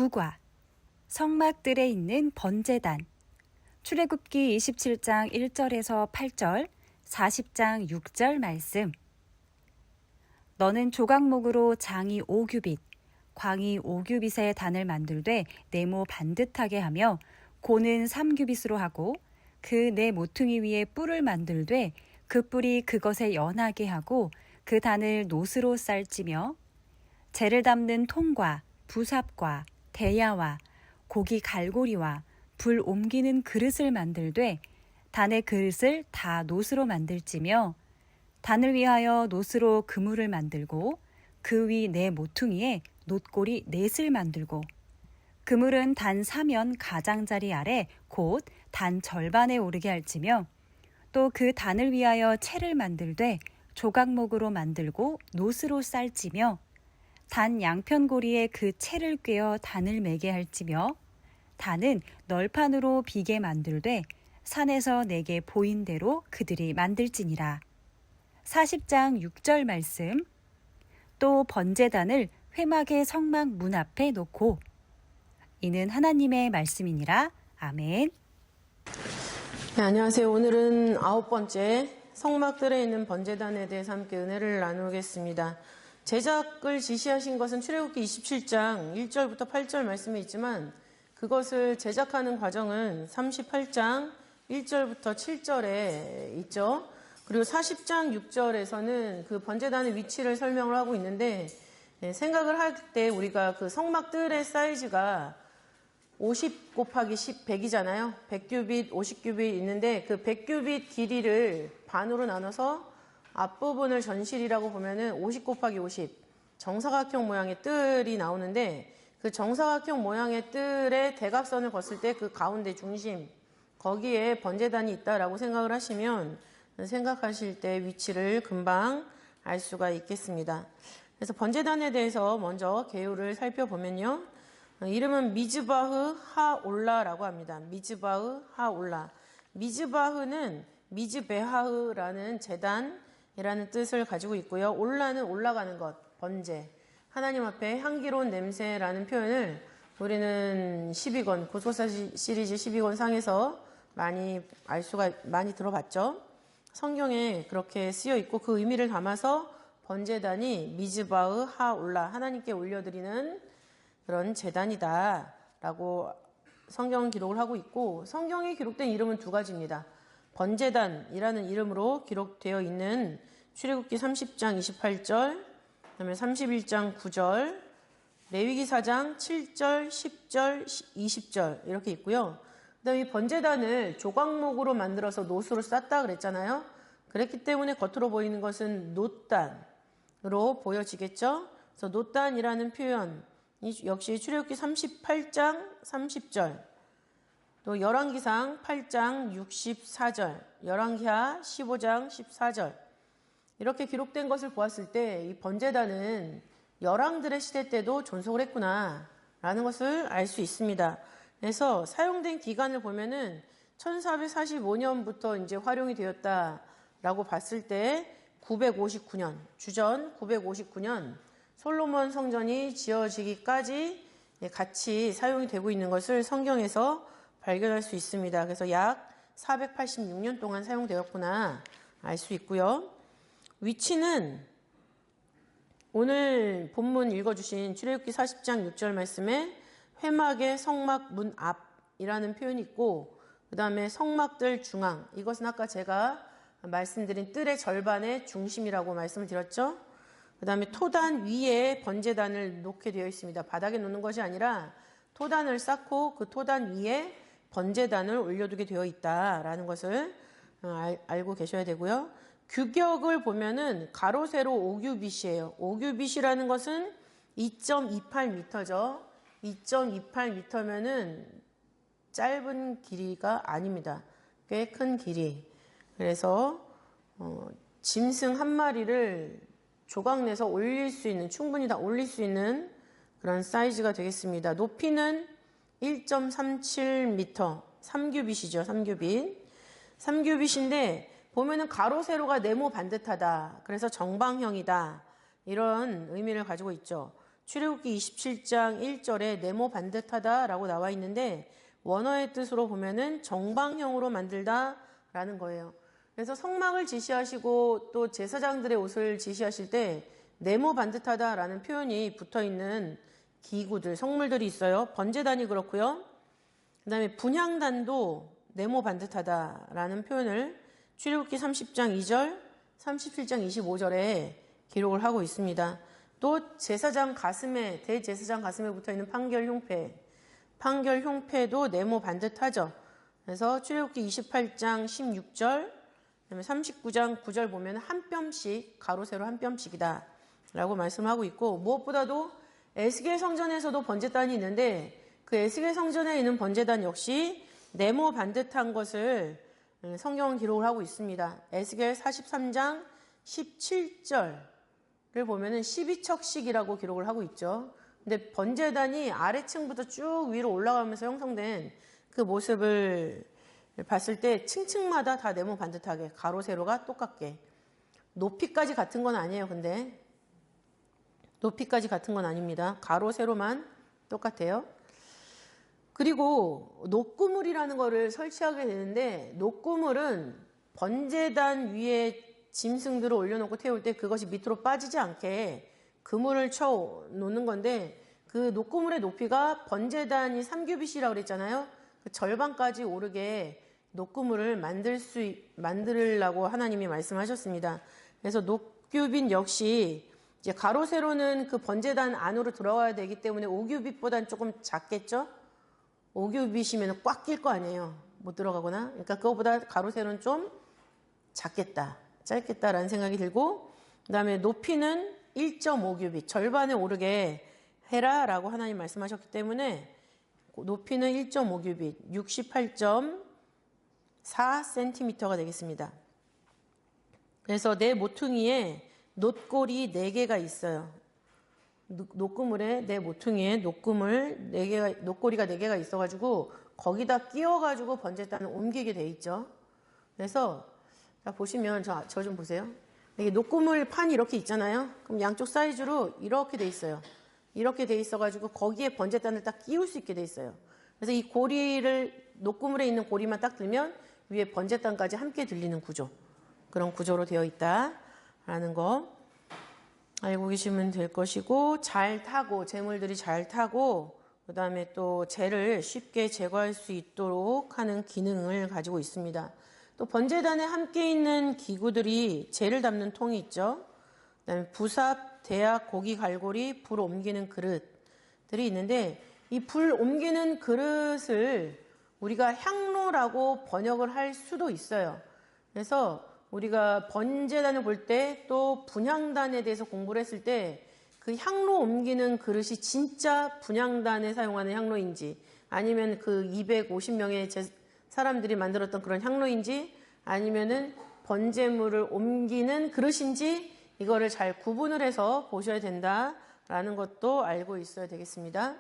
9과 성막들에 있는 번제단 출애굽기 27장 1절에서 8절, 40장 6절 말씀. 너는 조각목으로 장이 5규빗, 광이 5규빗의 단을 만들되 네모 반듯하게 하며 고는 3규빗으로 하고 그 네 모퉁이 위에 뿔을 만들되 그 뿔이 그것에 연하게 하고 그 단을 노스로 쌀찌며 재를 담는 통과 부삽과 대야와 고기 갈고리와 불 옮기는 그릇을 만들되 단의 그릇을 다 노스로 만들지며 단을 위하여 노스로 그물을 만들고 그 위 네 모퉁이에 놋고리 넷을 만들고 그물은 단 사면 가장자리 아래 곧 단 절반에 오르게 할지며 또 그 단을 위하여 채를 만들되 조각목으로 만들고 놋으로 쌀지며 단 양편고리에 그 채를 꿰어 단을 매게 할지며 단은 널판으로 비게 만들되 산에서 내게 보인 대로 그들이 만들지니라. 40장 6절 말씀. 또 번제단을 회막의 성막 문 앞에 놓고 이는 하나님의 말씀이니라. 아멘. 네, 안녕하세요. 오늘은 9번째 성막들에 있는 번제단에 대해서 함께 은혜를 나누겠습니다. 제작을 지시하신 것은 출애굽기 27장 1절부터 8절 말씀에 있지만 그것을 제작하는 과정은 38장 1절부터 7절에 있죠. 그리고 40장 6절에서는 그 번제단의 위치를 설명을 하고 있는데 생각을 할 때 우리가 그 성막들의 사이즈가 50 곱하기 10, 100이잖아요. 100규빗, 50규빗 있는데 그 100규빗 길이를 반으로 나눠서 앞부분을 전실이라고 보면은 50 곱하기 50 정사각형 모양의 뜰이 나오는데 그 정사각형 모양의 뜰에 대각선을 걷을 때 그 가운데 중심 거기에 번제단이 있다라고 생각을 하시면 생각하실 때 위치를 금방 알 수가 있겠습니다. 그래서 번제단에 대해서 먼저 개요를 살펴보면요. 이름은 미즈바흐 하올라라고 합니다. 미즈바흐 하올라. 미즈바흐는 미즈베하흐라는 제단이라는 뜻을 가지고 있고요. 올라는 올라가는 것, 번제. 하나님 앞에 향기로운 냄새라는 표현을 우리는 12권, 고소사 시리즈 12권 상에서 많이 들어봤죠. 성경에 그렇게 쓰여 있고 그 의미를 담아서 번제단이 미즈바흐 하올라, 하나님께 올려드리는 그런 제단이다 라고 성경은 기록을 하고 있고 성경에 기록된 이름은 두 가지입니다. 번제단이라는 이름으로 기록되어 있는 출애굽기 30장 28절, 그다음에 31장 9절, 레위기 4장 7절, 10절, 20절 이렇게 있고요. 그다음에 이 번제단을 조각목으로 만들어서 놋으로 쌌다 그랬잖아요. 그랬기 때문에 겉으로 보이는 것은 놋단으로 보여지겠죠. 그래서 놋단이라는 표현 역시 출애굽기 38장 30절, 또 열왕기상 8장 64절, 열왕기하 15장 14절 이렇게 기록된 것을 보았을 때 이 번제단은 열왕들의 시대 때도 존속을 했구나 라는 것을 알 수 있습니다. 그래서 사용된 기간을 보면은 1445년부터 이제 활용이 되었다라고 봤을 때 959년, 주전 959년 솔로몬 성전이 지어지기까지 같이 사용이 되고 있는 것을 성경에서 발견할 수 있습니다. 그래서 약 486년 동안 사용되었구나 알 수 있고요. 위치는 오늘 본문 읽어주신 출애굽기 40장 6절 말씀에 회막의 성막 문 앞이라는 표현이 있고 그 다음에 성막들 중앙, 이것은 아까 제가 말씀드린 뜰의 절반의 중심이라고 말씀을 드렸죠. 그 다음에 토단 위에 번제단을 놓게 되어 있습니다. 바닥에 놓는 것이 아니라 토단을 쌓고 그 토단 위에 번제단을 올려두게 되어 있다라는 것을 알고 계셔야 되고요. 규격을 보면은 가로 세로 5규빗이에요. 5규빗이라는 것은 2.28m죠. 2.28m면은 짧은 길이가 아닙니다. 꽤 큰 길이. 그래서 짐승 한 마리를 조각 내서 올릴 수 있는, 충분히 다 올릴 수 있는 그런 사이즈가 되겠습니다. 높이는 1.37m, 3규빗이죠. 3규빗. 3규빗인데 보면은 가로 세로가 네모 반듯하다. 그래서 정방형이다. 이런 의미를 가지고 있죠. 출애굽기 27장 1절에 네모 반듯하다라고 나와 있는데 원어의 뜻으로 보면은 정방형으로 만들다라는 거예요. 그래서 성막을 지시하시고 또 제사장들의 옷을 지시하실 때 네모 반듯하다라는 표현이 붙어있는 기구들, 성물들이 있어요. 번제단이 그렇고요. 그 다음에 분향단도 네모 반듯하다라는 표현을 출애굽기 30장 2절, 37장 25절에 기록을 하고 있습니다. 또 제사장 가슴에, 대제사장 가슴에 붙어있는 판결 흉패도 네모 반듯하죠. 그래서 출애굽기 28장 16절, 그다음에 39장 9절 보면 한 뼘씩, 가로 세로 한 뼘씩이다 라고 말씀하고 있고, 무엇보다도 에스겔 성전에서도 번제단이 있는데 그 에스겔 성전에 있는 번제단 역시 네모 반듯한 것을 성경은 기록을 하고 있습니다. 에스겔 43장 17절을 보면은 12척씩이라고 기록을 하고 있죠. 근데 번제단이 아래층부터 쭉 위로 올라가면서 형성된 그 모습을 봤을 때 층층마다 다 네모 반듯하게, 가로 세로가 똑같게, 높이까지 같은 건 아니에요. 근데 높이까지 같은 건 아닙니다. 가로 세로만 똑같아요. 그리고 녹구물이라는 거를 설치하게 되는데, 녹구물은 번제단 위에 짐승들을 올려놓고 태울 때 그것이 밑으로 빠지지 않게 그물을 쳐 놓는 건데, 그 녹구물의 높이가 번제단이 3규빗이라고 그랬잖아요. 그 절반까지 오르게 녹구물을 만들려고 하나님이 말씀하셨습니다. 그래서 녹규빗 역시 이제 가로 세로는 그 번제단 안으로 들어가야 되기 때문에 5규빗보다는 조금 작겠죠? 5규빗이면 꽉 낄 거 아니에요. 못 들어가거나. 그러니까 그거보다 가로 세로는 좀 작겠다, 짧겠다라는 생각이 들고, 그 다음에 높이는 1.5규빗, 절반에 오르게 해라라고 하나님 말씀하셨기 때문에 높이는 1.5규빗, 68.4cm가 되겠습니다. 그래서 내 모퉁이에 놋골이 4개가 있어요. 녹구물에, 내 모퉁이에 놋골이가 4개가 있어가지고 거기다 끼워가지고 번제단을 옮기게 돼 있죠. 그래서 자, 보시면 저 좀 보세요. 이게 녹구물 판이 이렇게 있잖아요. 그럼 양쪽 사이즈로 이렇게 돼 있어요. 이렇게 돼 있어가지고 거기에 번제단을 딱 끼울 수 있게 돼 있어요. 그래서 이 고리를, 녹구물에 있는 고리만 딱 들면 위에 번제단까지 함께 들리는 구조, 그런 구조로 되어 있다라는 거 알고 계시면 될 것이고, 잘 타고, 재물들이 잘 타고, 그 다음에 또 재를 쉽게 제거할 수 있도록 하는 기능을 가지고 있습니다. 또 번제단에 함께 있는 기구들이 재를 담는 통이 있죠. 그 다음에 부삽, 대약, 고기 갈고리, 불 옮기는 그릇들이 있는데, 이 불 옮기는 그릇을 우리가 향로라고 번역을 할 수도 있어요. 그래서 우리가 번제단을 볼 때 또 분향단에 대해서 공부를 했을 때 그 향로 옮기는 그릇이 진짜 분향단에 사용하는 향로인지, 아니면 그 250명의 사람들이 만들었던 그런 향로인지, 아니면은 번제물을 옮기는 그릇인지, 이거를 잘 구분을 해서 보셔야 된다라는 것도 알고 있어야 되겠습니다.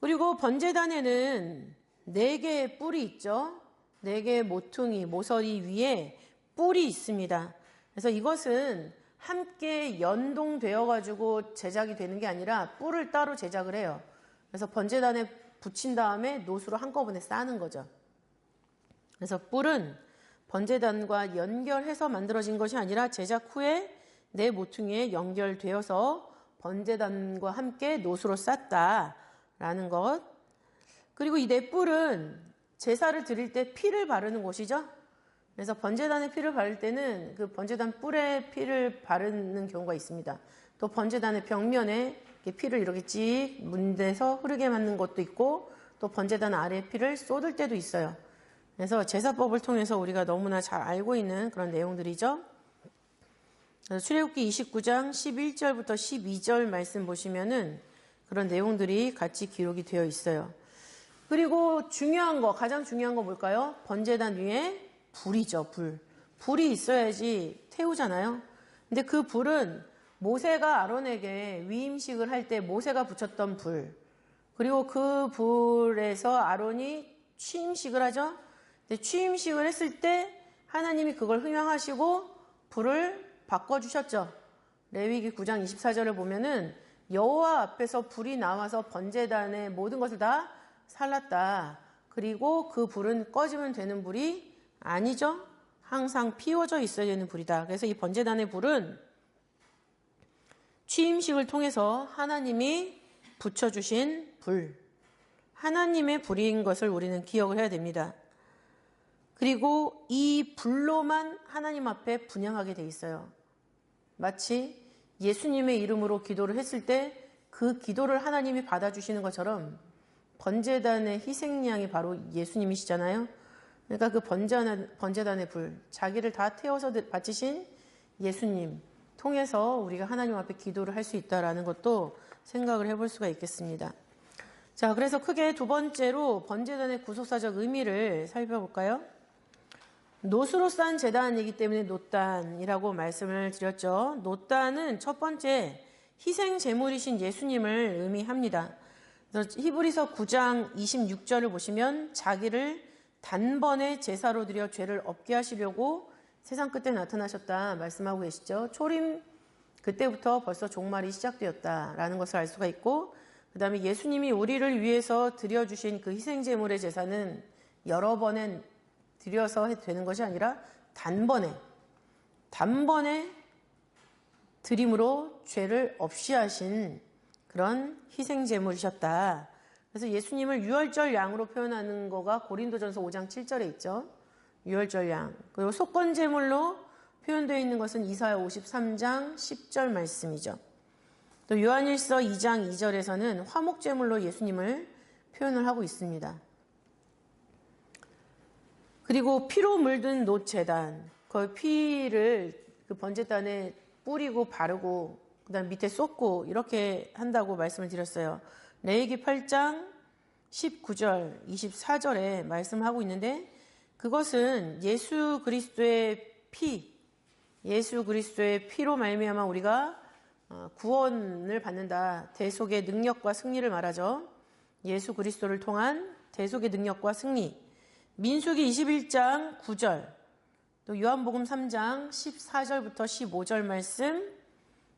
그리고 번제단에는 4개의 뿔이 있죠. 4개의 모퉁이, 모서리 위에 뿔이 있습니다. 그래서 이것은 함께 연동되어 가지고 제작이 되는 게 아니라 뿔을 따로 제작을 해요. 그래서 번제단에 붙인 다음에 놋으로 한꺼번에 싸는 거죠. 그래서 뿔은 번제단과 연결해서 만들어진 것이 아니라 제작 후에 네 모퉁이에 연결되어서 번제단과 함께 놋으로 쌌다라는 것. 그리고 이 네 뿔은 제사를 드릴 때 피를 바르는 곳이죠. 그래서 번제단에 피를 바를 때는 그 번제단 뿔에 피를 바르는 경우가 있습니다. 또 번제단의 벽면에 피를 이렇게 찍 문대서 흐르게 맞는 것도 있고, 또 번제단 아래에 피를 쏟을 때도 있어요. 그래서 제사법을 통해서 우리가 너무나 잘 알고 있는 그런 내용들이죠. 출애굽기 29장 11절부터 12절 말씀 보시면은 그런 내용들이 같이 기록이 되어 있어요. 그리고 중요한 거, 가장 중요한 거 뭘까요? 번제단 위에 불이죠, 불. 불이 있어야지 태우잖아요. 근데 그 불은 모세가 아론에게 위임식을 할 때 모세가 붙였던 불. 그리고 그 불에서 아론이 취임식을 하죠. 근데 취임식을 했을 때 하나님이 그걸 흥행하시고 불을 바꿔주셨죠. 레위기 9장 24절을 보면은 여호와 앞에서 불이 나와서 번제단의 모든 것을 다 살랐다. 그리고 그 불은 꺼지면 되는 불이 아니죠. 항상 피워져 있어야 되는 불이다. 그래서 이 번제단의 불은 취임식을 통해서 하나님이 붙여주신 불, 하나님의 불인 것을 우리는 기억을 해야 됩니다. 그리고 이 불로만 하나님 앞에 분향하게 돼 있어요. 마치 예수님의 이름으로 기도를 했을 때 그 기도를 하나님이 받아주시는 것처럼 번제단의 희생양이 바로 예수님이시잖아요. 그러니까 그 번제단의 불, 자기를 다 태워서 바치신 예수님 통해서 우리가 하나님 앞에 기도를 할 수 있다라는 것도 생각을 해볼 수가 있겠습니다. 자, 그래서 크게 두 번째로 번제단의 구속사적 의미를 살펴볼까요? 놋으로 싼 제단이기 때문에 놋단이라고 말씀을 드렸죠. 놋단은 첫 번째 희생 제물이신 예수님을 의미합니다. 그래서 히브리서 9장 26절을 보시면 자기를 단번에 제사로 드려 죄를 없게 하시려고 세상 끝에 나타나셨다 말씀하고 계시죠. 초림 그때부터 벌써 종말이 시작되었다라는 것을 알 수가 있고, 그 다음에 예수님이 우리를 위해서 드려주신 그 희생 제물의 제사는 여러 번에 드려서 되는 것이 아니라 단번에 드림으로 죄를 없이 하신 그런 희생제물이셨다. 그래서 예수님을 유월절 양으로 표현하는 거가 고린도전서 5장 7절에 있죠. 유월절 양. 그리고 속건제물로 표현되어 있는 것은 이사야 53장 10절 말씀이죠. 또 요한일서 2장 2절에서는 화목제물로 예수님을 표현을 하고 있습니다. 그리고 피로 물든 놋제단, 그 피를 그 번제단에 뿌리고 바르고 그다음 밑에 쏟고 이렇게 한다고 말씀을 드렸어요. 레위기 8장 19절, 24절에 말씀하고 있는데, 그것은 예수 그리스도의 피로 말미암아 우리가 구원을 받는다. 대속의 능력과 승리를 말하죠. 예수 그리스도를 통한 대속의 능력과 승리. 민수기 21장 9절, 또 요한복음 3장 14절부터 15절 말씀,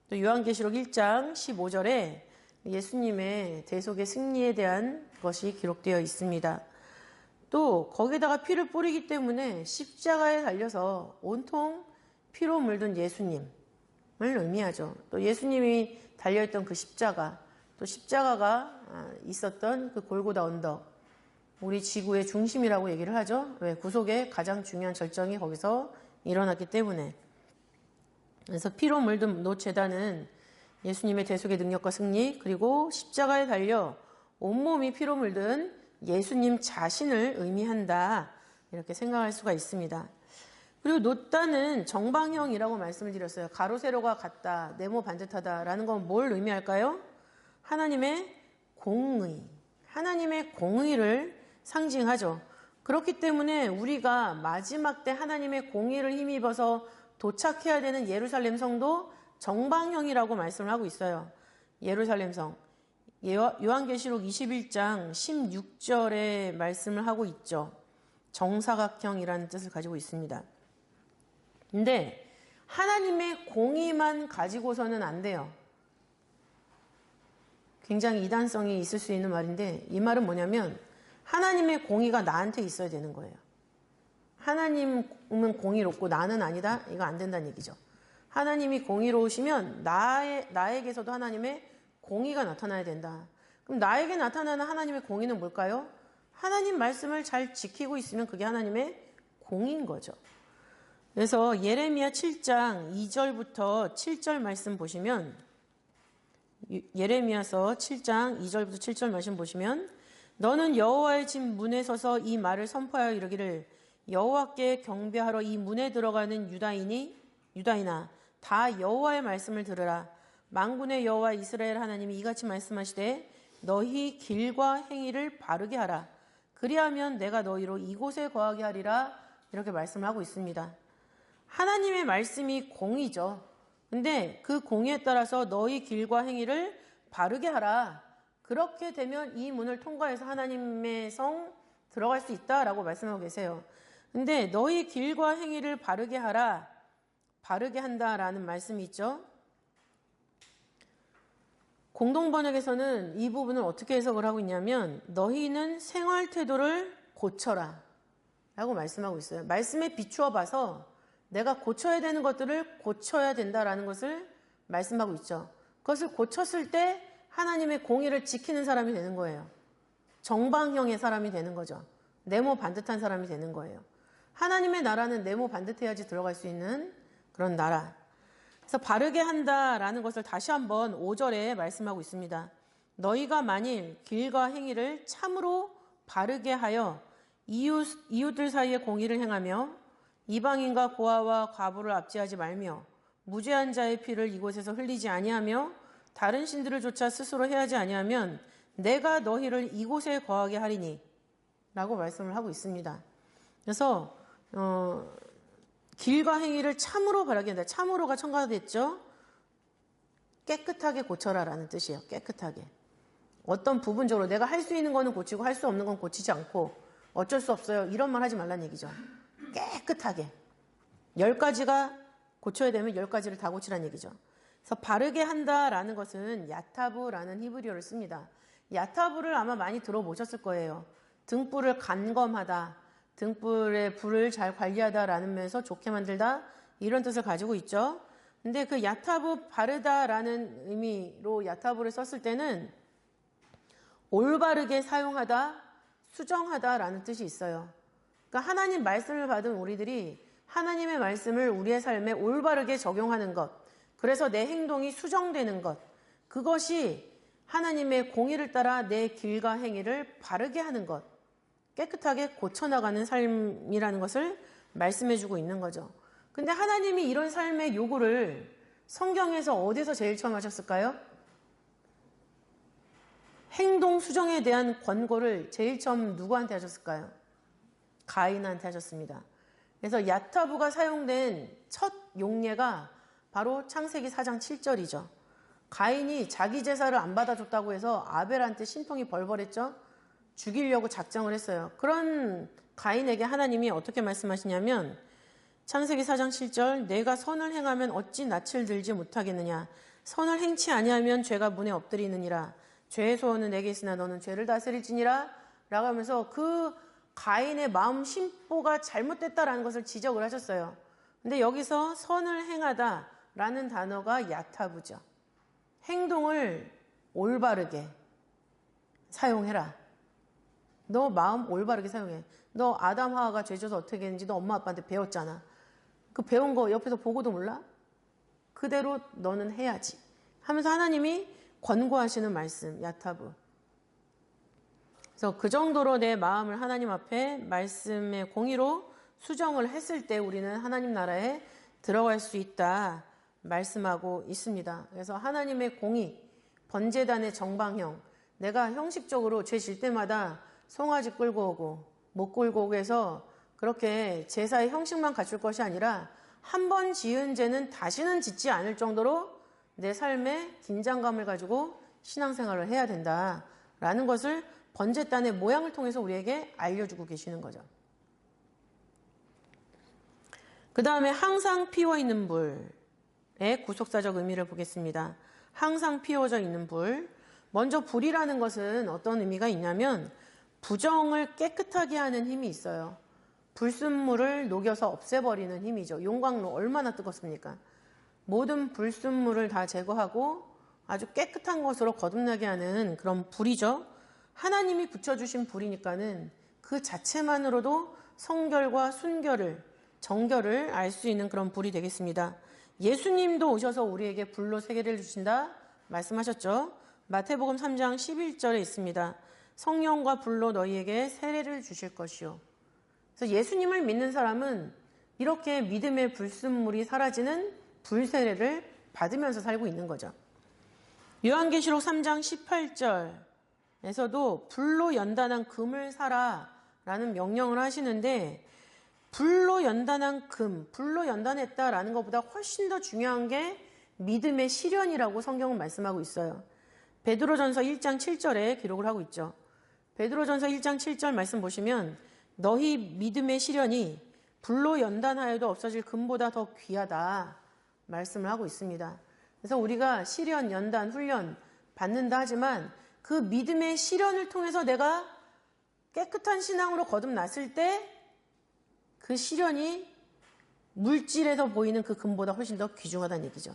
또 요한계시록 1장 15절에 예수님의 대속의 승리에 대한 것이 기록되어 있습니다. 또 거기다가 피를 뿌리기 때문에 십자가에 달려서 온통 피로 물든 예수님을 의미하죠. 또 예수님이 달려있던 그 십자가, 또 십자가가 있었던 그 골고다 언덕, 우리 지구의 중심이라고 얘기를 하죠. 왜? 구속의 가장 중요한 절정이 거기서 일어났기 때문에. 그래서 피로 물든 놋제단은 예수님의 대속의 능력과 승리, 그리고 십자가에 달려 온몸이 피로 물든 예수님 자신을 의미한다. 이렇게 생각할 수가 있습니다. 그리고 놋단은 정방형이라고 말씀을 드렸어요. 가로 세로가 같다, 네모 반듯하다라는 건 뭘 의미할까요? 하나님의 공의, 하나님의 공의를 상징하죠. 그렇기 때문에 우리가 마지막 때 하나님의 공의를 힘입어서 도착해야 되는 예루살렘 성도 정방형이라고 말씀을 하고 있어요. 예루살렘 성. 요한계시록 21장 16절에 말씀을 하고 있죠. 정사각형이라는 뜻을 가지고 있습니다. 근데 하나님의 공의만 가지고서는 안 돼요. 굉장히 이단성이 있을 수 있는 말인데, 이 말은 뭐냐면 하나님의 공의가 나한테 있어야 되는 거예요. 하나님은 공의롭고 나는 아니다? 이거 안 된다는 얘기죠. 하나님이 공의로우시면 나에게서도 하나님의 공의가 나타나야 된다. 그럼 나에게 나타나는 하나님의 공의는 뭘까요? 하나님 말씀을 잘 지키고 있으면 그게 하나님의 공의인 거죠. 그래서 예레미야 7장 2절부터 7절 말씀 보시면, 예레미야서 7장 2절부터 7절 말씀 보시면, 너는 여호와의 집 문에 서서 이 말을 선포하여 이르기를, 여호와께 경배하러 이 문에 들어가는 유다인아 다 여호와의 말씀을 들으라. 만군의 여호와 이스라엘 하나님이 이같이 말씀하시되 너희 길과 행위를 바르게 하라. 그리하면 내가 너희로 이곳에 거하게 하리라. 이렇게 말씀하고 있습니다. 하나님의 말씀이 공의죠. 근데 그 공의에 따라서 너희 길과 행위를 바르게 하라. 그렇게 되면 이 문을 통과해서 하나님의 성 들어갈 수 있다라고 말씀하고 계세요. 근데 너희 길과 행위를 바르게 하라, 바르게 한다라는 말씀이 있죠. 공동번역에서는 이 부분을 어떻게 해석을 하고 있냐면 너희는 생활 태도를 고쳐라 라고 말씀하고 있어요. 말씀에 비추어 봐서 내가 고쳐야 되는 것들을 고쳐야 된다라는 것을 말씀하고 있죠. 그것을 고쳤을 때 하나님의 공의를 지키는 사람이 되는 거예요. 정방형의 사람이 되는 거죠. 네모 반듯한 사람이 되는 거예요. 하나님의 나라는 네모 반듯해야지 들어갈 수 있는 그런 나라. 그래서 바르게 한다라는 것을 다시 한번 5절에 말씀하고 있습니다. 너희가 만일 길과 행위를 참으로 바르게 하여 이웃들 사이에 공의를 행하며 이방인과 고아와 과부를 압제하지 말며 무죄한 자의 피를 이곳에서 흘리지 아니하며 다른 신들을 조차 스스로 해하지 아니하면 내가 너희를 이곳에 거하게 하리니 라고 말씀을 하고 있습니다. 그래서 길과 행위를 참으로 바르게 한다. 참으로가 첨가됐죠. 깨끗하게 고쳐라 라는 뜻이에요. 깨끗하게. 어떤 부분적으로 내가 할 수 있는 거는 고치고 할 수 없는 건 고치지 않고 어쩔 수 없어요. 이런 말 하지 말란 얘기죠. 깨끗하게. 10가지가 고쳐야 되면 10가지를 다 고치란 얘기죠. 그래서 바르게 한다라는 것은 야타브라는 히브리어를 씁니다. 야타브를 아마 많이 들어보셨을 거예요. 등불을 간검하다, 등불의 불을 잘 관리하다라는 면에서 좋게 만들다 이런 뜻을 가지고 있죠. 근데 그 야타브 바르다라는 의미로 야타브를 썼을 때는 올바르게 사용하다, 수정하다라는 뜻이 있어요. 그러니까 하나님 말씀을 받은 우리들이 하나님의 말씀을 우리의 삶에 올바르게 적용하는 것, 그래서 내 행동이 수정되는 것, 그것이 하나님의 공의를 따라 내 길과 행위를 바르게 하는 것, 깨끗하게 고쳐나가는 삶이라는 것을 말씀해주고 있는 거죠. 근데 하나님이 이런 삶의 요구를 성경에서 어디서 제일 처음 하셨을까요? 행동 수정에 대한 권고를 제일 처음 누구한테 하셨을까요? 가인한테 하셨습니다. 그래서 야타브가 사용된 첫 용례가 바로 창세기 4장 7절이죠. 가인이 자기 제사를 안 받아줬다고 해서 아벨한테 신통이 벌벌했죠. 죽이려고 작정을 했어요. 그런 가인에게 하나님이 어떻게 말씀하시냐면 창세기 4장 7절 내가 선을 행하면 어찌 낯을 들지 못하겠느냐. 선을 행치 아니하면 죄가 문에 엎드리느니라. 죄의 소원은 내게 있으나 너는 죄를 다스릴지니라 라고 하면서 그 가인의 마음 심보가 잘못됐다라는 것을 지적을 하셨어요. 근데 여기서 선을 행하다 라는 단어가 야타브죠. 행동을 올바르게 사용해라. 너 마음 올바르게 사용해. 너 아담 하와가 죄져서 어떻게 했는지 너 엄마 아빠한테 배웠잖아. 그 배운 거 옆에서 보고도 몰라? 그대로 너는 해야지 하면서 하나님이 권고하시는 말씀, 야타브. 그래서 그 정도로 내 마음을 하나님 앞에 말씀의 공의로 수정을 했을 때 우리는 하나님 나라에 들어갈 수 있다 말씀하고 있습니다. 그래서 하나님의 공의, 번제단의 정방형, 내가 형식적으로 죄 질 때마다 송아지 끌고 오고 못 끌고 오고 해서 그렇게 제사의 형식만 갖출 것이 아니라 한 번 지은 죄는 다시는 짓지 않을 정도로 내 삶에 긴장감을 가지고 신앙생활을 해야 된다라는 것을 번제단의 모양을 통해서 우리에게 알려주고 계시는 거죠. 그 다음에 항상 피워있는 불의 구속사적 의미를 보겠습니다. 항상 피워져 있는 불. 먼저 불이라는 것은 어떤 의미가 있냐면 부정을 깨끗하게 하는 힘이 있어요. 불순물을 녹여서 없애버리는 힘이죠. 용광로 얼마나 뜨겁습니까? 모든 불순물을 다 제거하고 아주 깨끗한 것으로 거듭나게 하는 그런 불이죠. 하나님이 붙여주신 불이니까는 그 자체만으로도 성결과 순결을, 정결을 알 수 있는 그런 불이 되겠습니다. 예수님도 오셔서 우리에게 불로 세례를 주신다 말씀하셨죠. 마태복음 3장 11절에 있습니다. 성령과 불로 너희에게 세례를 주실 것이요. 그래서 예수님을 믿는 사람은 이렇게 믿음의 불순물이 사라지는 불세례를 받으면서 살고 있는 거죠. 요한계시록 3장 18절에서도 불로 연단한 금을 사라 라는 명령을 하시는데 불로 연단한 금, 불로 연단했다라는 것보다 훨씬 더 중요한 게 믿음의 시련이라고 성경은 말씀하고 있어요. 베드로전서 1장 7절에 기록을 하고 있죠. 베드로전서 1장 7절 말씀 보시면 너희 믿음의 시련이 불로 연단하여도 없어질 금보다 더 귀하다 말씀을 하고 있습니다. 그래서 우리가 시련, 연단, 훈련 받는다 하지만 그 믿음의 실현을 통해서 내가 깨끗한 신앙으로 거듭났을 때 그 실현이 물질에서 보이는 그 금보다 훨씬 더 귀중하다는 얘기죠.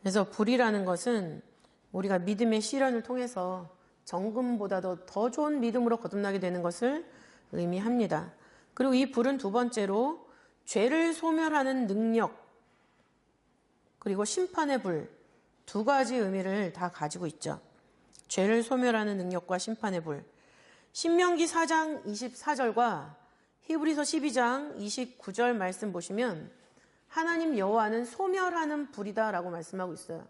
그래서 불이라는 것은 우리가 믿음의 실현을 통해서 정금보다도 더 좋은 믿음으로 거듭나게 되는 것을 의미합니다. 그리고 이 불은 두 번째로 죄를 소멸하는 능력 그리고 심판의 불 두 가지 의미를 다 가지고 있죠. 죄를 소멸하는 능력과 심판의 불. 신명기 4장 24절과 히브리서 12장 29절 말씀 보시면 하나님 여호와는 소멸하는 불이다라고 말씀하고 있어요.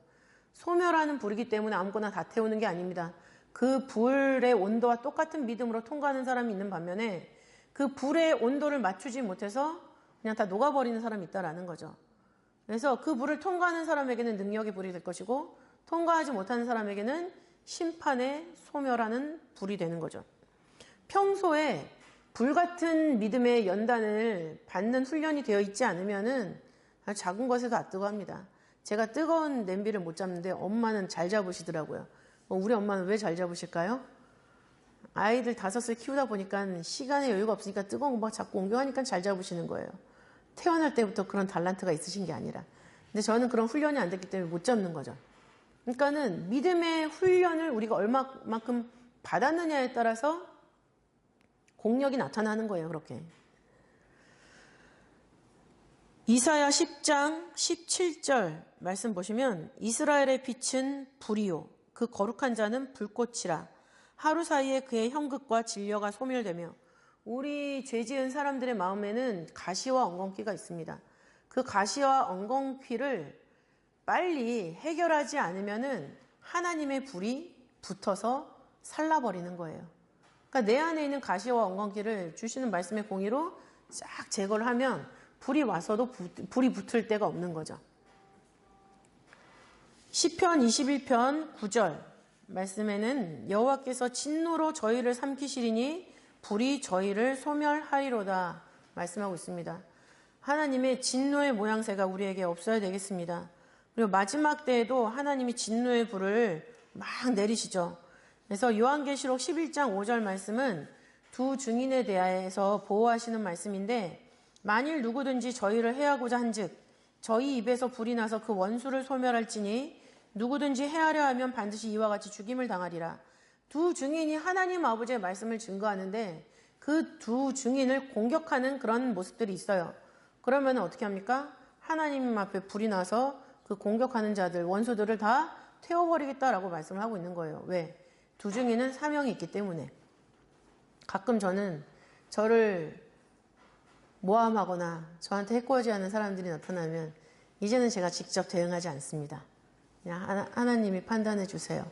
소멸하는 불이기 때문에 아무거나 다 태우는 게 아닙니다. 그 불의 온도와 똑같은 믿음으로 통과하는 사람이 있는 반면에 그 불의 온도를 맞추지 못해서 그냥 다 녹아버리는 사람이 있다라는 거죠. 그래서 그 불을 통과하는 사람에게는 능력의 불이 될 것이고 통과하지 못하는 사람에게는 심판의 소멸하는 불이 되는 거죠. 평소에 불같은 믿음의 연단을 받는 훈련이 되어 있지 않으면은 작은 것에도 뜨거워합니다. 제가 뜨거운 냄비를 못 잡는데 엄마는 잘 잡으시더라고요. 우리 엄마는 왜 잘 잡으실까요? 아이들 5을 키우다 보니까 시간에 여유가 없으니까 뜨거운 거 막 자꾸 옮겨가니까 잘 잡으시는 거예요. 태어날 때부터 그런 달란트가 있으신 게 아니라. 근데 저는 그런 훈련이 안 됐기 때문에 못 잡는 거죠. 그러니까는 믿음의 훈련을 우리가 얼마만큼 받았느냐에 따라서 공력이 나타나는 거예요, 그렇게. 이사야 10장 17절 말씀 보시면 이스라엘의 빛은 불이요 그 거룩한 자는 불꽃이라 하루 사이에 그의 형극과 진려가 소멸되며 우리 죄지은 사람들의 마음에는 가시와 엉겅퀴가 있습니다. 그 가시와 엉겅퀴를 빨리 해결하지 않으면은 하나님의 불이 붙어서 살라버리는 거예요. 그러니까 내 안에 있는 가시와 엉겅퀴를 주시는 말씀의 공의로 쫙 제거를 하면 불이 와서도 불이 붙을 데가 없는 거죠. 시편 21편 9절 말씀에는 여호와께서 진노로 저희를 삼키시리니 불이 저희를 소멸하리로다 말씀하고 있습니다. 하나님의 진노의 모양새가 우리에게 없어야 되겠습니다. 그리고 마지막 때에도 하나님이 진노의 불을 막 내리시죠. 그래서 요한계시록 11장 5절 말씀은 두 증인에 대해서 보호하시는 말씀인데 만일 누구든지 저희를 해하고자 한즉 저희 입에서 불이 나서 그 원수를 소멸할지니 누구든지 해하려 하면 반드시 이와 같이 죽임을 당하리라. 두 증인이 하나님 아버지의 말씀을 증거하는데 그 두 증인을 공격하는 그런 모습들이 있어요. 그러면 어떻게 합니까? 하나님 앞에 불이 나서 그 공격하는 자들, 원수들을 다 태워버리겠다라고 말씀을 하고 있는 거예요. 왜? 두 증인은 사명이 있기 때문에. 가끔 저는 저를 모함하거나 저한테 해코지하는 사람들이 나타나면 이제는 제가 직접 대응하지 않습니다. 그냥 하나님이 판단해 주세요.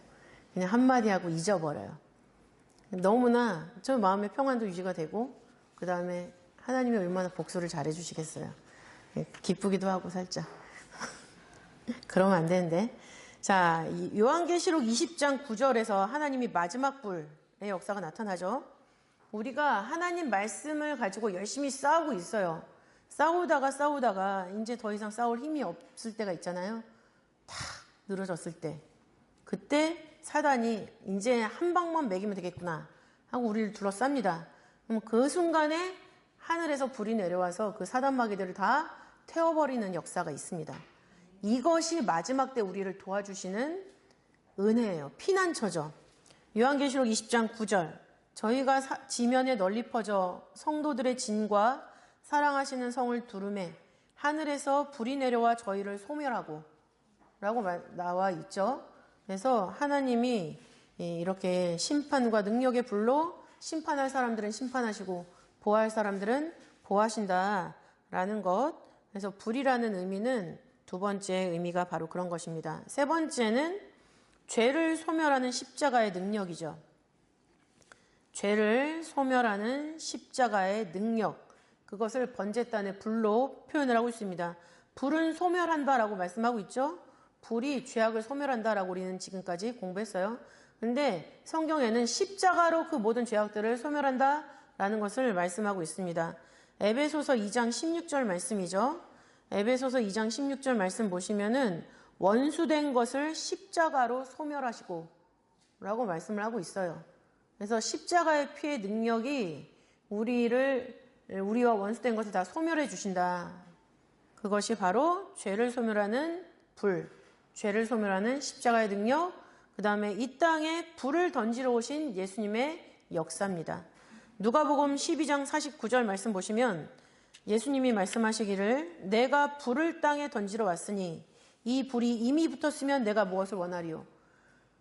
그냥 한마디 하고 잊어버려요. 너무나 저 마음의 평안도 유지가 되고 그 다음에 하나님이 얼마나 복수를 잘해 주시겠어요. 기쁘기도 하고 살짝. 그러면 안 되는데. 자, 요한계시록 20장 9절에서 하나님이 마지막 불의 역사가 나타나죠. 우리가 하나님 말씀을 가지고 열심히 싸우고 있어요. 싸우다가 이제 더 이상 싸울 힘이 없을 때가 있잖아요. 다 늘어졌을 때. 그때 사단이 이제 한 방만 먹이면 되겠구나 하고 우리를 둘러쌉니다. 그럼 그 순간에 하늘에서 불이 내려와서 그 사단 마귀들을 다 태워버리는 역사가 있습니다. 이것이 마지막 때 우리를 도와주시는 은혜예요. 피난처죠. 요한계시록 20장 9절 저희가 지면에 널리 퍼져 성도들의 진과 사랑하시는 성을 두르매 하늘에서 불이 내려와 저희를 소멸하고 라고 나와 있죠. 그래서 하나님이 이렇게 심판과 능력의 불로 심판할 사람들은 심판하시고 보호할 사람들은 보호하신다라는 것. 그래서 불이라는 의미는 두 번째 의미가 바로 그런 것입니다. 세 번째는 죄를 소멸하는 십자가의 능력이죠. 죄를 소멸하는 십자가의 능력. 그것을 번제단의 불로 표현을 하고 있습니다. 불은 소멸한다라고 말씀하고 있죠. 불이 죄악을 소멸한다라고 우리는 지금까지 공부했어요. 근데 성경에는 십자가로 그 모든 죄악들을 소멸한다라는 것을 말씀하고 있습니다. 에베소서 2장 16절 말씀이죠. 에베소서 2장 16절 말씀 보시면은 원수된 것을 십자가로 소멸하시고 라고 말씀을 하고 있어요. 그래서 십자가의 피의 능력이 우리와 원수된 것을 다 소멸해 주신다. 그것이 바로 죄를 소멸하는 불, 죄를 소멸하는 십자가의 능력, 그 다음에 이 땅에 불을 던지러 오신 예수님의 역사입니다. 누가복음 12장 49절 말씀 보시면 예수님이 말씀하시기를 내가 불을 땅에 던지러 왔으니 이 불이 이미 붙었으면 내가 무엇을 원하리요.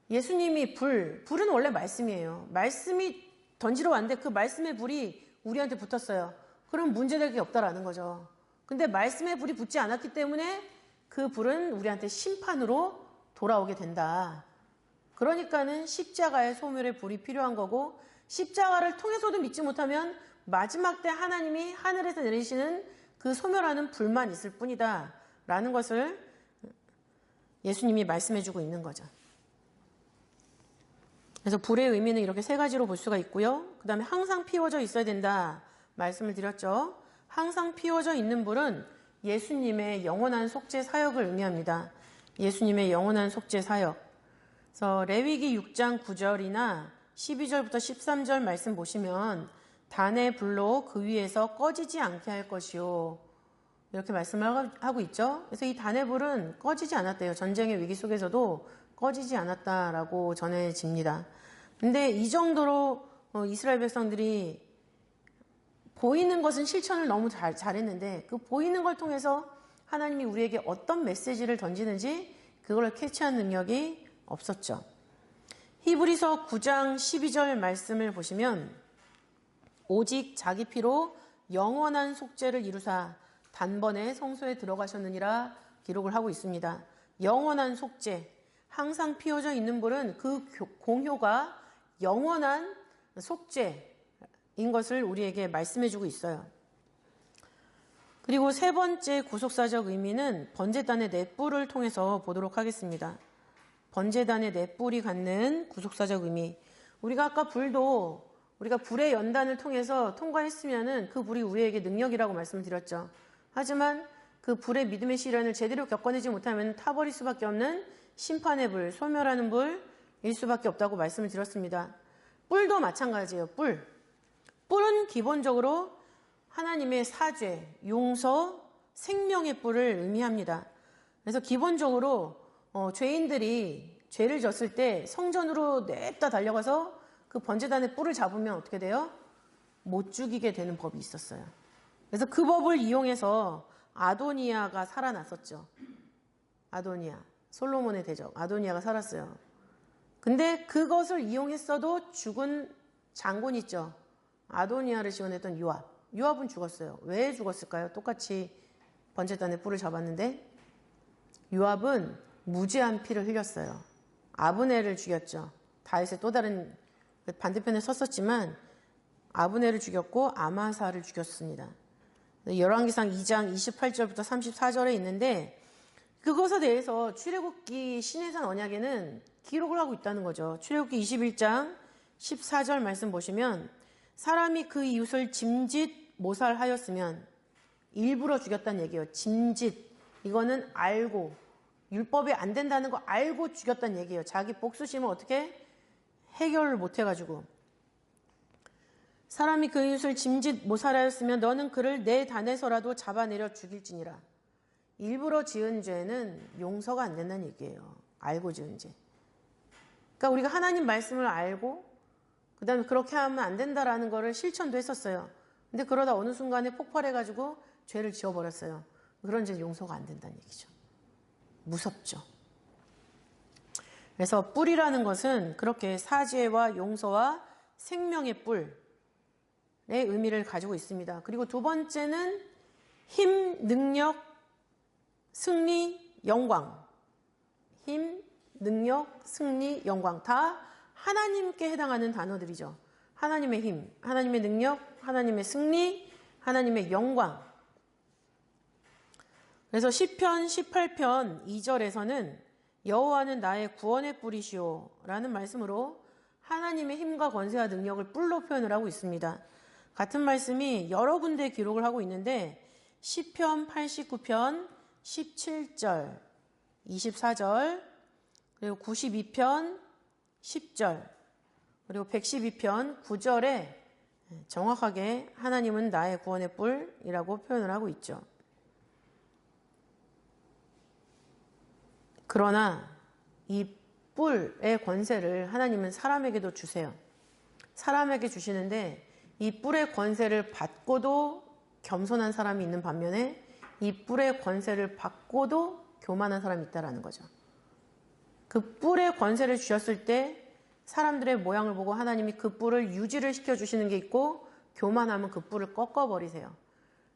예수님이 불은 원래 말씀이에요. 말씀이 던지러 왔는데 그 말씀의 불이 우리한테 붙었어요. 그럼 문제될 게 없다라는 거죠. 근데 말씀의 불이 붙지 않았기 때문에 그 불은 우리한테 심판으로 돌아오게 된다. 그러니까는 십자가의 소멸의 불이 필요한 거고 십자가를 통해서도 믿지 못하면 마지막 때 하나님이 하늘에서 내리시는 그 소멸하는 불만 있을 뿐이다 라는 것을 예수님이 말씀해주고 있는 거죠. 그래서 불의 의미는 이렇게 세 가지로 볼 수가 있고요. 그 다음에 항상 피워져 있어야 된다 말씀을 드렸죠. 항상 피워져 있는 불은 예수님의 영원한 속죄 사역을 의미합니다. 예수님의 영원한 속죄 사역. 그래서 레위기 6장 9절이나 12절부터 13절 말씀 보시면 단의 불로 그 위에서 꺼지지 않게 할 것이요. 이렇게 말씀을 하고 있죠. 그래서 이 단의 불은 꺼지지 않았대요. 전쟁의 위기 속에서도 꺼지지 않았다라고 전해집니다. 근데 이 정도로 이스라엘 백성들이 보이는 것은 실천을 너무 잘했는데 그 보이는 걸 통해서 하나님이 우리에게 어떤 메시지를 던지는지 그걸 캐치한 능력이 없었죠. 히브리서 9장 12절 말씀을 보시면 오직 자기 피로 영원한 속죄를 이루사 단번에 성소에 들어가셨느니라 기록을 하고 있습니다. 영원한 속죄, 항상 피워져 있는 불은 그 공효가 영원한 속죄인 것을 우리에게 말씀해주고 있어요. 그리고 세 번째 구속사적 의미는 번제단의 넷불을 통해서 보도록 하겠습니다. 번제단의 넷불이 갖는 구속사적 의미. 우리가 아까 불도 우리가 불의 연단을 통해서 통과했으면은 그 불이 우리에게 능력이라고 말씀을 드렸죠. 하지만 그 불의 믿음의 시련을 제대로 겪어내지 못하면 타버릴 수밖에 없는 심판의 불, 소멸하는 불일 수밖에 없다고 말씀을 드렸습니다. 뿔도 마찬가지예요. 뿔은 기본적으로 하나님의 사죄, 용서, 생명의 뿔을 의미합니다. 그래서 기본적으로 죄인들이 죄를 졌을 때 성전으로 냅다 달려가서 그 번제단의 뿔을 잡으면 어떻게 돼요? 못 죽이게 되는 법이 있었어요. 그래서 그 법을 이용해서 아도니아가 살아났었죠. 아도니아, 솔로몬의 대적 아도니아가 살았어요. 근데 그것을 이용했어도 죽은 장군 있죠. 아도니아를 지원했던 요압은 죽었어요. 왜 죽었을까요? 똑같이 번제단의 뿔을 잡았는데 요압은 무죄한 피를 흘렸어요. 아브넬을 죽였죠. 다윗의 또 다른 반대편에 섰었지만 아브넬을 죽였고 아마사를 죽였습니다. 열왕기상 2장 28절부터 34절에 있는데 그것에 대해서 출애굽기 시내산 언약에는 기록을 하고 있다는 거죠. 출애굽기 21장 14절 말씀 보시면 사람이 그 이웃을 짐짓 모살하였으면 일부러 죽였다는 얘기예요. 짐짓. 이거는 알고 율법이 안 된다는 거 알고 죽였다는 얘기예요. 자기 복수심을 어떻게 해결을 못 해가지고 사람이 그 이웃을 짐짓 모살하였으면 너는 그를 내 단에서라도 잡아내려 죽일지니라. 일부러 지은 죄는 용서가 안 된다는 얘기예요. 알고 지은 죄. 그러니까 우리가 하나님 말씀을 알고 그 다음에 그렇게 하면 안 된다라는 거를 실천도 했었어요. 근데 그러다 어느 순간에 폭발해가지고 죄를 지어버렸어요. 그런 죄는 용서가 안 된다는 얘기죠. 무섭죠. 그래서 뿔이라는 것은 그렇게 사죄와 용서와 생명의 뿔의 의미를 가지고 있습니다. 그리고 두 번째는 힘, 능력, 승리, 영광. 힘, 능력, 승리, 영광. 다 하나님께 해당하는 단어들이죠. 하나님의 힘, 하나님의 능력, 하나님의 승리, 하나님의 영광. 그래서 시편 18편 2절에서는 여호와는 나의 구원의 뿔이시오 라는 말씀으로 하나님의 힘과 권세와 능력을 뿔로 표현을 하고 있습니다. 같은 말씀이 여러 군데 기록을 하고 있는데 시편 89편 17절 24절, 그리고 92편 10절, 그리고 112편 9절에 정확하게 하나님은 나의 구원의 뿔이라고 표현을 하고 있죠. 그러나 이 뿔의 권세를 하나님은 사람에게도 주세요. 사람에게 주시는데 이 뿔의 권세를 받고도 겸손한 사람이 있는 반면에 이 뿔의 권세를 받고도 교만한 사람이 있다라는 거죠. 그 뿔의 권세를 주셨을 때 사람들의 모양을 보고 하나님이 그 뿔을 유지를 시켜주시는 게 있고 교만하면 그 뿔을 꺾어버리세요.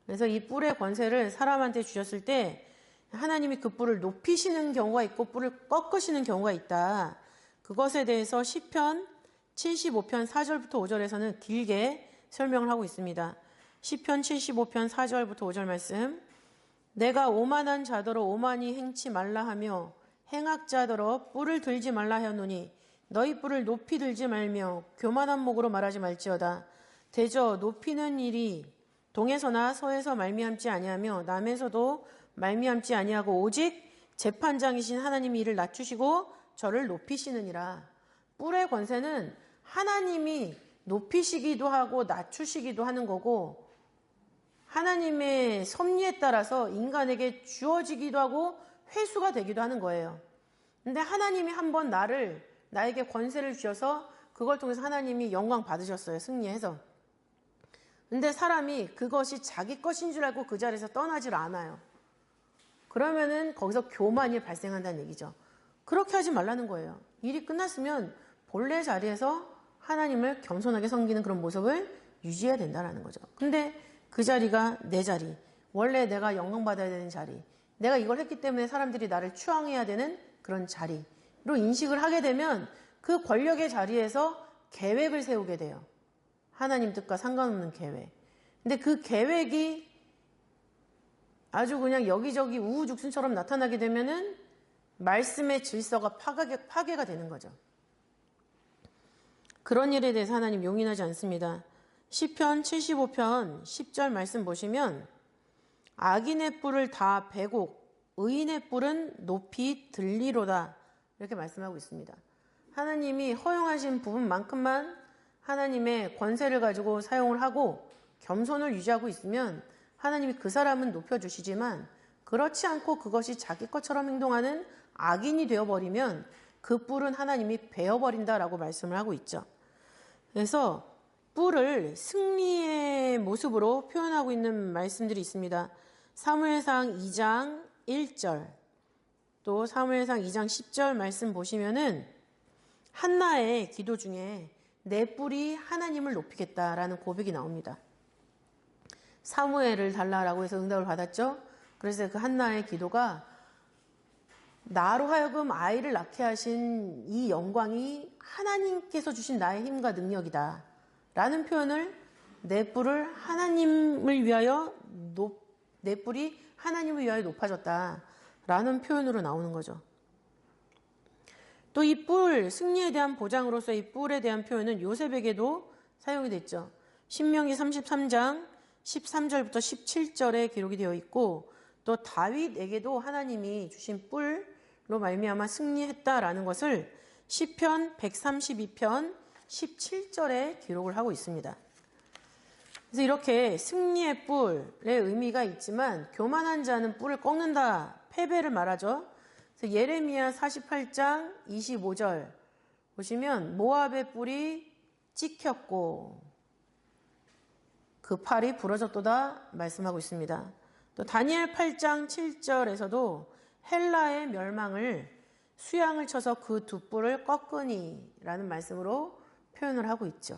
그래서 이 뿔의 권세를 사람한테 주셨을 때 하나님이 그 뿔을 높이시는 경우가 있고 뿔을 꺾으시는 경우가 있다. 그것에 대해서 시편 75편 4절부터 5절에서는 길게 설명을 하고 있습니다. 시편 75편 4절부터 5절 말씀. 내가 오만한 자더러 오만히 행치 말라 하며 행악자더러 뿔을 들지 말라 하노니 너희 뿔을 높이 들지 말며 교만한 목으로 말하지 말지어다. 대저 높이는 일이 동에서나 서에서 말미암지 아니하며 남에서도 말미암지 아니하고 오직 재판장이신 하나님이 이를 낮추시고 저를 높이시느니라. 뿔의 권세는 하나님이 높이시기도 하고 낮추시기도 하는 거고 하나님의 섭리에 따라서 인간에게 주어지기도 하고 회수가 되기도 하는 거예요. 근데 하나님이 한번 나에게 권세를 주셔서 그걸 통해서 하나님이 영광 받으셨어요. 승리해서. 근데 사람이 그것이 자기 것인 줄 알고 그 자리에서 떠나질 않아요. 그러면은 거기서 교만이 발생한다는 얘기죠. 그렇게 하지 말라는 거예요. 일이 끝났으면 본래 자리에서 하나님을 겸손하게 섬기는 그런 모습을 유지해야 된다는 거죠. 근데 그 자리가 내 자리, 원래 내가 영광 받아야 되는 자리, 내가 이걸 했기 때문에 사람들이 나를 추앙해야 되는 그런 자리로 인식을 하게 되면 그 권력의 자리에서 계획을 세우게 돼요. 하나님 뜻과 상관없는 계획. 근데 그 계획이 아주 그냥 여기저기 우후죽순처럼 나타나게 되면은 말씀의 질서가 파괴가 되는 거죠. 그런 일에 대해서 하나님 용인하지 않습니다. 시편 75편 10절 말씀 보시면 악인의 뿔을 다 베고 의인의 뿔은 높이 들리로다 이렇게 말씀하고 있습니다. 하나님이 허용하신 부분만큼만 하나님의 권세를 가지고 사용을 하고 겸손을 유지하고 있으면 하나님이 그 사람은 높여주시지만 그렇지 않고 그것이 자기 것처럼 행동하는 악인이 되어버리면 그 뿔은 하나님이 베어버린다라고 말씀을 하고 있죠. 그래서 뿔을 승리의 모습으로 표현하고 있는 말씀들이 있습니다. 사무엘상 2장 1절 또 사무엘상 2장 10절 말씀 보시면은 한나의 기도 중에 내 뿔이 하나님을 높이겠다라는 고백이 나옵니다. 사무엘을 달라라고 해서 응답을 받았죠. 그래서 그 한나의 기도가 나로 하여금 아이를 낳게 하신 이 영광이 하나님께서 주신 나의 힘과 능력이다 라는 표현을 내 뿔을 하나님을 위하여 내 뿔이 하나님을 위하여 높아졌다 라는 표현으로 나오는 거죠. 또 이 뿔, 승리에 대한 보장으로서 이 뿔에 대한 표현은 요셉에게도 사용이 됐죠. 신명기 33장 13절부터 17절에 기록이 되어 있고 또 다윗에게도 하나님이 주신 뿔로 말미암아 승리했다라는 것을 시편 132편 17절에 기록을 하고 있습니다. 그래서 이렇게 승리의 뿔의 의미가 있지만 교만한 자는 뿔을 꺾는다, 패배를 말하죠. 그래서 예레미야 48장 25절 보시면 모압의 뿔이 찍혔고 그 팔이 부러졌도다 말씀하고 있습니다. 또 다니엘 8장 7절에서도 헬라의 멸망을 수양을 쳐서 그 두 뿔을 꺾으니 라는 말씀으로 표현을 하고 있죠.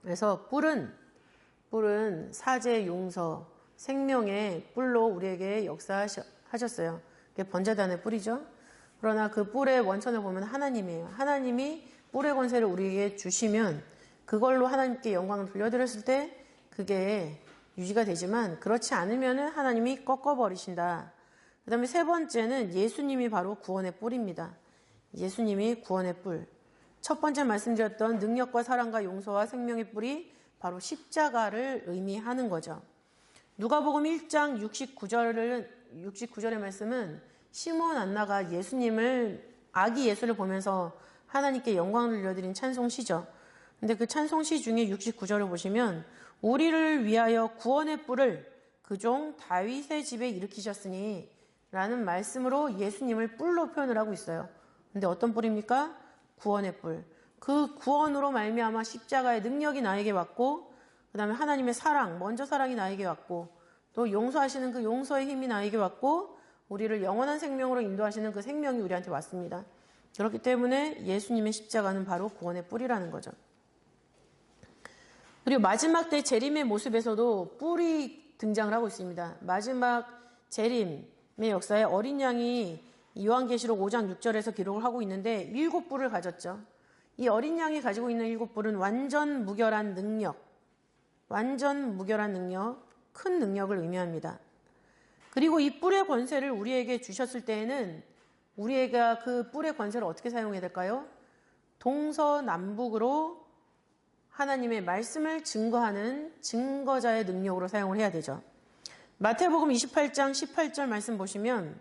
그래서 뿔은 사제, 용서, 생명의 뿔로 우리에게 역사하셨어요. 그게 번제단의 뿔이죠. 그러나 그 뿔의 원천을 보면 하나님이에요. 하나님이 뿔의 권세를 우리에게 주시면 그걸로 하나님께 영광을 돌려드렸을 때 그게 유지가 되지만 그렇지 않으면 하나님이 꺾어버리신다. 그 다음에 세 번째는 예수님이 바로 구원의 뿔입니다. 예수님이 구원의 뿔. 첫 번째 말씀드렸던 능력과 사랑과 용서와 생명의 뿔이 바로 십자가를 의미하는 거죠. 누가복음 1장 69절의 말씀은 시몬 안나가 예수님을 아기 예수를 보면서 하나님께 영광을 돌려드린 찬송시죠. 근데 그 찬송시 중에 69절을 보시면 우리를 위하여 구원의 뿔을 그 종 다윗의 집에 일으키셨으니 라는 말씀으로 예수님을 뿔로 표현을 하고 있어요. 근데 어떤 뿔입니까? 구원의 뿔. 그 구원으로 말미암아 십자가의 능력이 나에게 왔고 그 다음에 하나님의 사랑, 먼저 사랑이 나에게 왔고 또 용서하시는 그 용서의 힘이 나에게 왔고 우리를 영원한 생명으로 인도하시는 그 생명이 우리한테 왔습니다. 그렇기 때문에 예수님의 십자가는 바로 구원의 뿔이라는 거죠. 그리고 마지막 때 재림의 모습에서도 뿔이 등장을 하고 있습니다. 마지막 재림의 역사에 어린 양이 요한계시록 5장 6절에서 기록을 하고 있는데 7뿔을 가졌죠. 이 어린 양이 가지고 있는 7뿔은 완전 무결한 능력, 큰 능력을 의미합니다. 그리고 이 뿔의 권세를 우리에게 주셨을 때에는 우리가 그 뿔의 권세를 어떻게 사용해야 될까요? 동서남북으로 하나님의 말씀을 증거하는 증거자의 능력으로 사용을 해야 되죠. 마태복음 28장 18절 말씀 보시면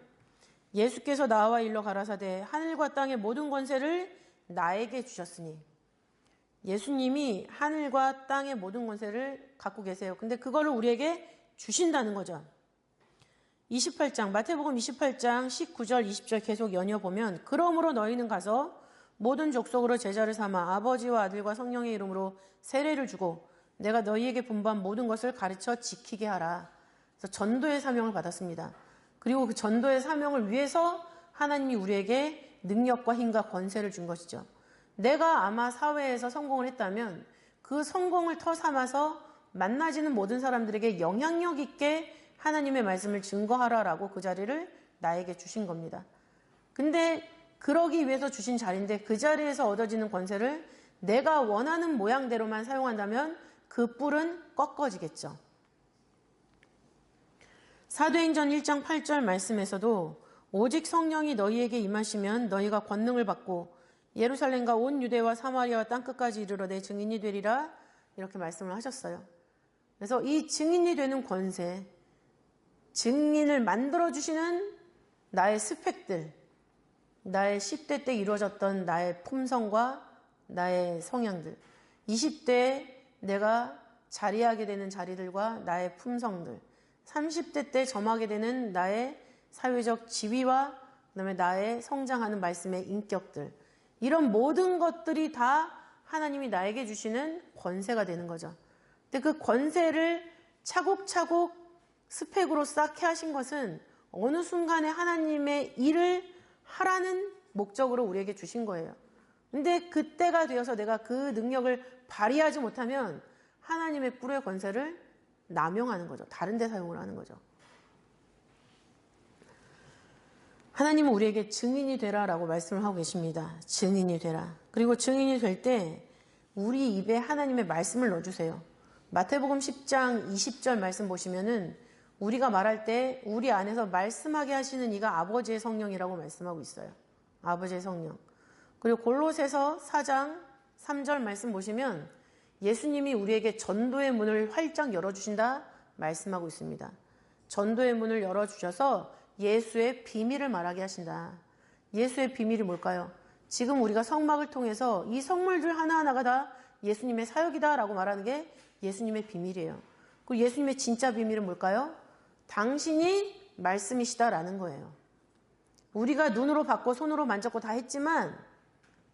예수께서 나와 일러 가라사대 하늘과 땅의 모든 권세를 나에게 주셨으니 예수님이 하늘과 땅의 모든 권세를 갖고 계세요. 근데 그거를 우리에게 주신다는 거죠. 28장 마태복음 28장 19절 20절 계속 연이어보면 그러므로 너희는 가서 모든 족속으로 제자를 삼아 아버지와 아들과 성령의 이름으로 세례를 주고 내가 너희에게 분부한 모든 것을 가르쳐 지키게 하라. 그래서 전도의 사명을 받았습니다. 그리고 그 전도의 사명을 위해서 하나님이 우리에게 능력과 힘과 권세를 준 것이죠. 내가 아마 사회에서 성공을 했다면 그 성공을 터 삼아서 만나지는 모든 사람들에게 영향력 있게 하나님의 말씀을 증거하라라고 그 자리를 나에게 주신 겁니다. 근데 그러기 위해서 주신 자리인데 그 자리에서 얻어지는 권세를 내가 원하는 모양대로만 사용한다면 그 뿔은 꺾어지겠죠. 사도행전 1장 8절 말씀에서도 오직 성령이 너희에게 임하시면 너희가 권능을 받고 예루살렘과 온 유대와 사마리아와 땅끝까지 이르러 내 증인이 되리라 이렇게 말씀을 하셨어요. 그래서 이 증인이 되는 권세, 증인을 만들어주시는 나의 스펙들, 나의 10대 때 이루어졌던 나의 품성과 나의 성향들, 20대에 내가 자리하게 되는 자리들과 나의 품성들, 30대 때 점하게 되는 나의 사회적 지위와 그다음에 나의 성장하는 말씀의 인격들, 이런 모든 것들이 다 하나님이 나에게 주시는 권세가 되는 거죠. 근데 그 권세를 차곡차곡 스펙으로 쌓게 하신 것은 어느 순간에 하나님의 일을 하라는 목적으로 우리에게 주신 거예요. 근데 그때가 되어서 내가 그 능력을 발휘하지 못하면 하나님의 뿔의 권세를 남용하는 거죠. 다른 데 사용을 하는 거죠. 하나님은 우리에게 증인이 되라라고 말씀을 하고 계십니다. 증인이 되라. 그리고 증인이 될 때 우리 입에 하나님의 말씀을 넣어주세요. 마태복음 10장 20절 말씀 보시면은 우리가 말할 때 우리 안에서 말씀하게 하시는 이가 아버지의 성령이라고 말씀하고 있어요. 아버지의 성령. 그리고 골로새서 4장 3절 말씀 보시면 예수님이 우리에게 전도의 문을 활짝 열어주신다 말씀하고 있습니다. 전도의 문을 열어주셔서 예수의 비밀을 말하게 하신다. 예수의 비밀이 뭘까요? 지금 우리가 성막을 통해서 이 성물들 하나하나가 다 예수님의 사역이다라고 말하는 게 예수님의 비밀이에요. 그리고 예수님의 진짜 비밀은 뭘까요? 당신이 말씀이시다라는 거예요. 우리가 눈으로 봤고 손으로 만졌고 다 했지만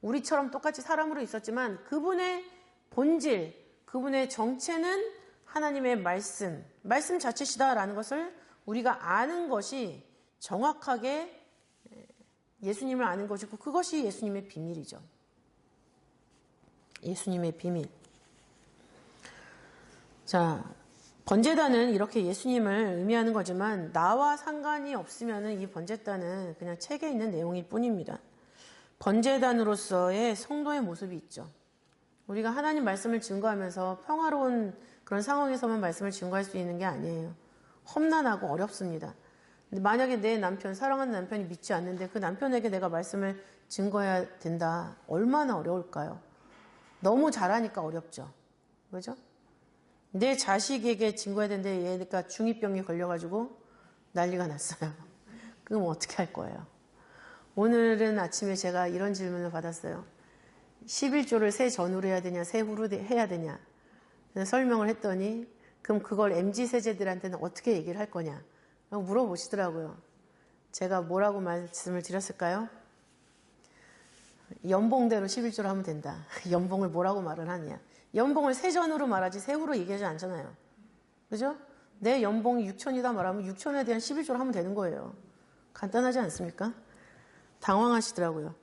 우리처럼 똑같이 사람으로 있었지만 그분의 본질, 그분의 정체는 하나님의 말씀 자체시다라는 것을 우리가 아는 것이 정확하게 예수님을 아는 것이고 그것이 예수님의 비밀이죠. 예수님의 비밀. 자, 번제단은 이렇게 예수님을 의미하는 거지만 나와 상관이 없으면 이 번제단은 그냥 책에 있는 내용일 뿐입니다. 번제단으로서의 성도의 모습이 있죠. 우리가 하나님 말씀을 증거하면서 평화로운 그런 상황에서만 말씀을 증거할 수 있는 게 아니에요. 험난하고 어렵습니다. 근데 만약에 내 남편, 사랑하는 남편이 믿지 않는데 그 남편에게 내가 말씀을 증거해야 된다. 얼마나 어려울까요? 너무 잘하니까 어렵죠. 그죠? 내 자식에게 증거해야 되는데 얘가 중2병이 걸려가지고 난리가 났어요. 그럼 어떻게 할 거예요? 오늘은 아침에 제가 이런 질문을 받았어요. 11조를 새 전후로 해야 되냐, 새 후로 해야 되냐. 그래서 설명을 했더니 그럼 그걸 MZ 세대들한테는 어떻게 얘기를 할 거냐 물어보시더라고요. 제가 뭐라고 말씀을 드렸을까요? 연봉대로 11조를 하면 된다. 연봉을 뭐라고 말을 하느냐. 연봉을 새 전후로 말하지 새 후로 얘기하지 않잖아요. 그죠? 내 연봉이 6천이다 말하면 6천에 대한 11조를 하면 되는 거예요. 간단하지 않습니까? 당황하시더라고요.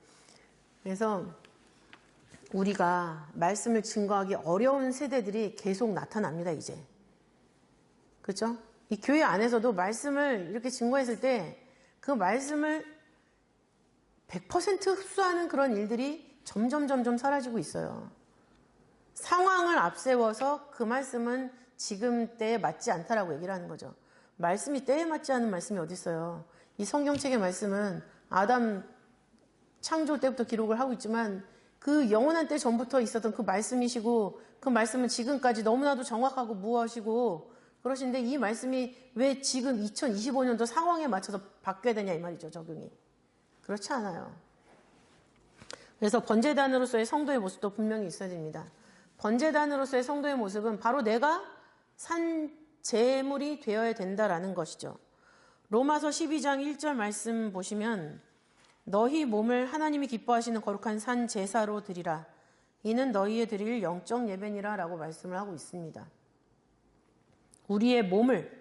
그래서 우리가 말씀을 증거하기 어려운 세대들이 계속 나타납니다, 이제. 그죠? 이 교회 안에서도 말씀을 이렇게 증거했을 때 그 말씀을 100% 흡수하는 그런 일들이 점점 사라지고 있어요. 상황을 앞세워서 그 말씀은 지금 때에 맞지 않다라고 얘기를 하는 거죠. 말씀이 때에 맞지 않은 말씀이 어디 있어요. 이 성경책의 말씀은 아담 창조 때부터 기록을 하고 있지만 그 영원한 때 전부터 있었던 그 말씀이시고 그 말씀은 지금까지 너무나도 정확하고 무엇이고 그러신데 이 말씀이 왜 지금 2025년도 상황에 맞춰서 바뀌어야 되냐 이 말이죠. 적용이. 그렇지 않아요. 그래서 번제단으로서의 성도의 모습도 분명히 있어야 됩니다. 번제단으로서의 성도의 모습은 바로 내가 산 제물이 되어야 된다라는 것이죠. 로마서 12장 1절 말씀 보시면 너희 몸을 하나님이 기뻐하시는 거룩한 산 제사로 드리라. 이는 너희의 드릴 영적 예배니라 라고 말씀을 하고 있습니다. 우리의 몸을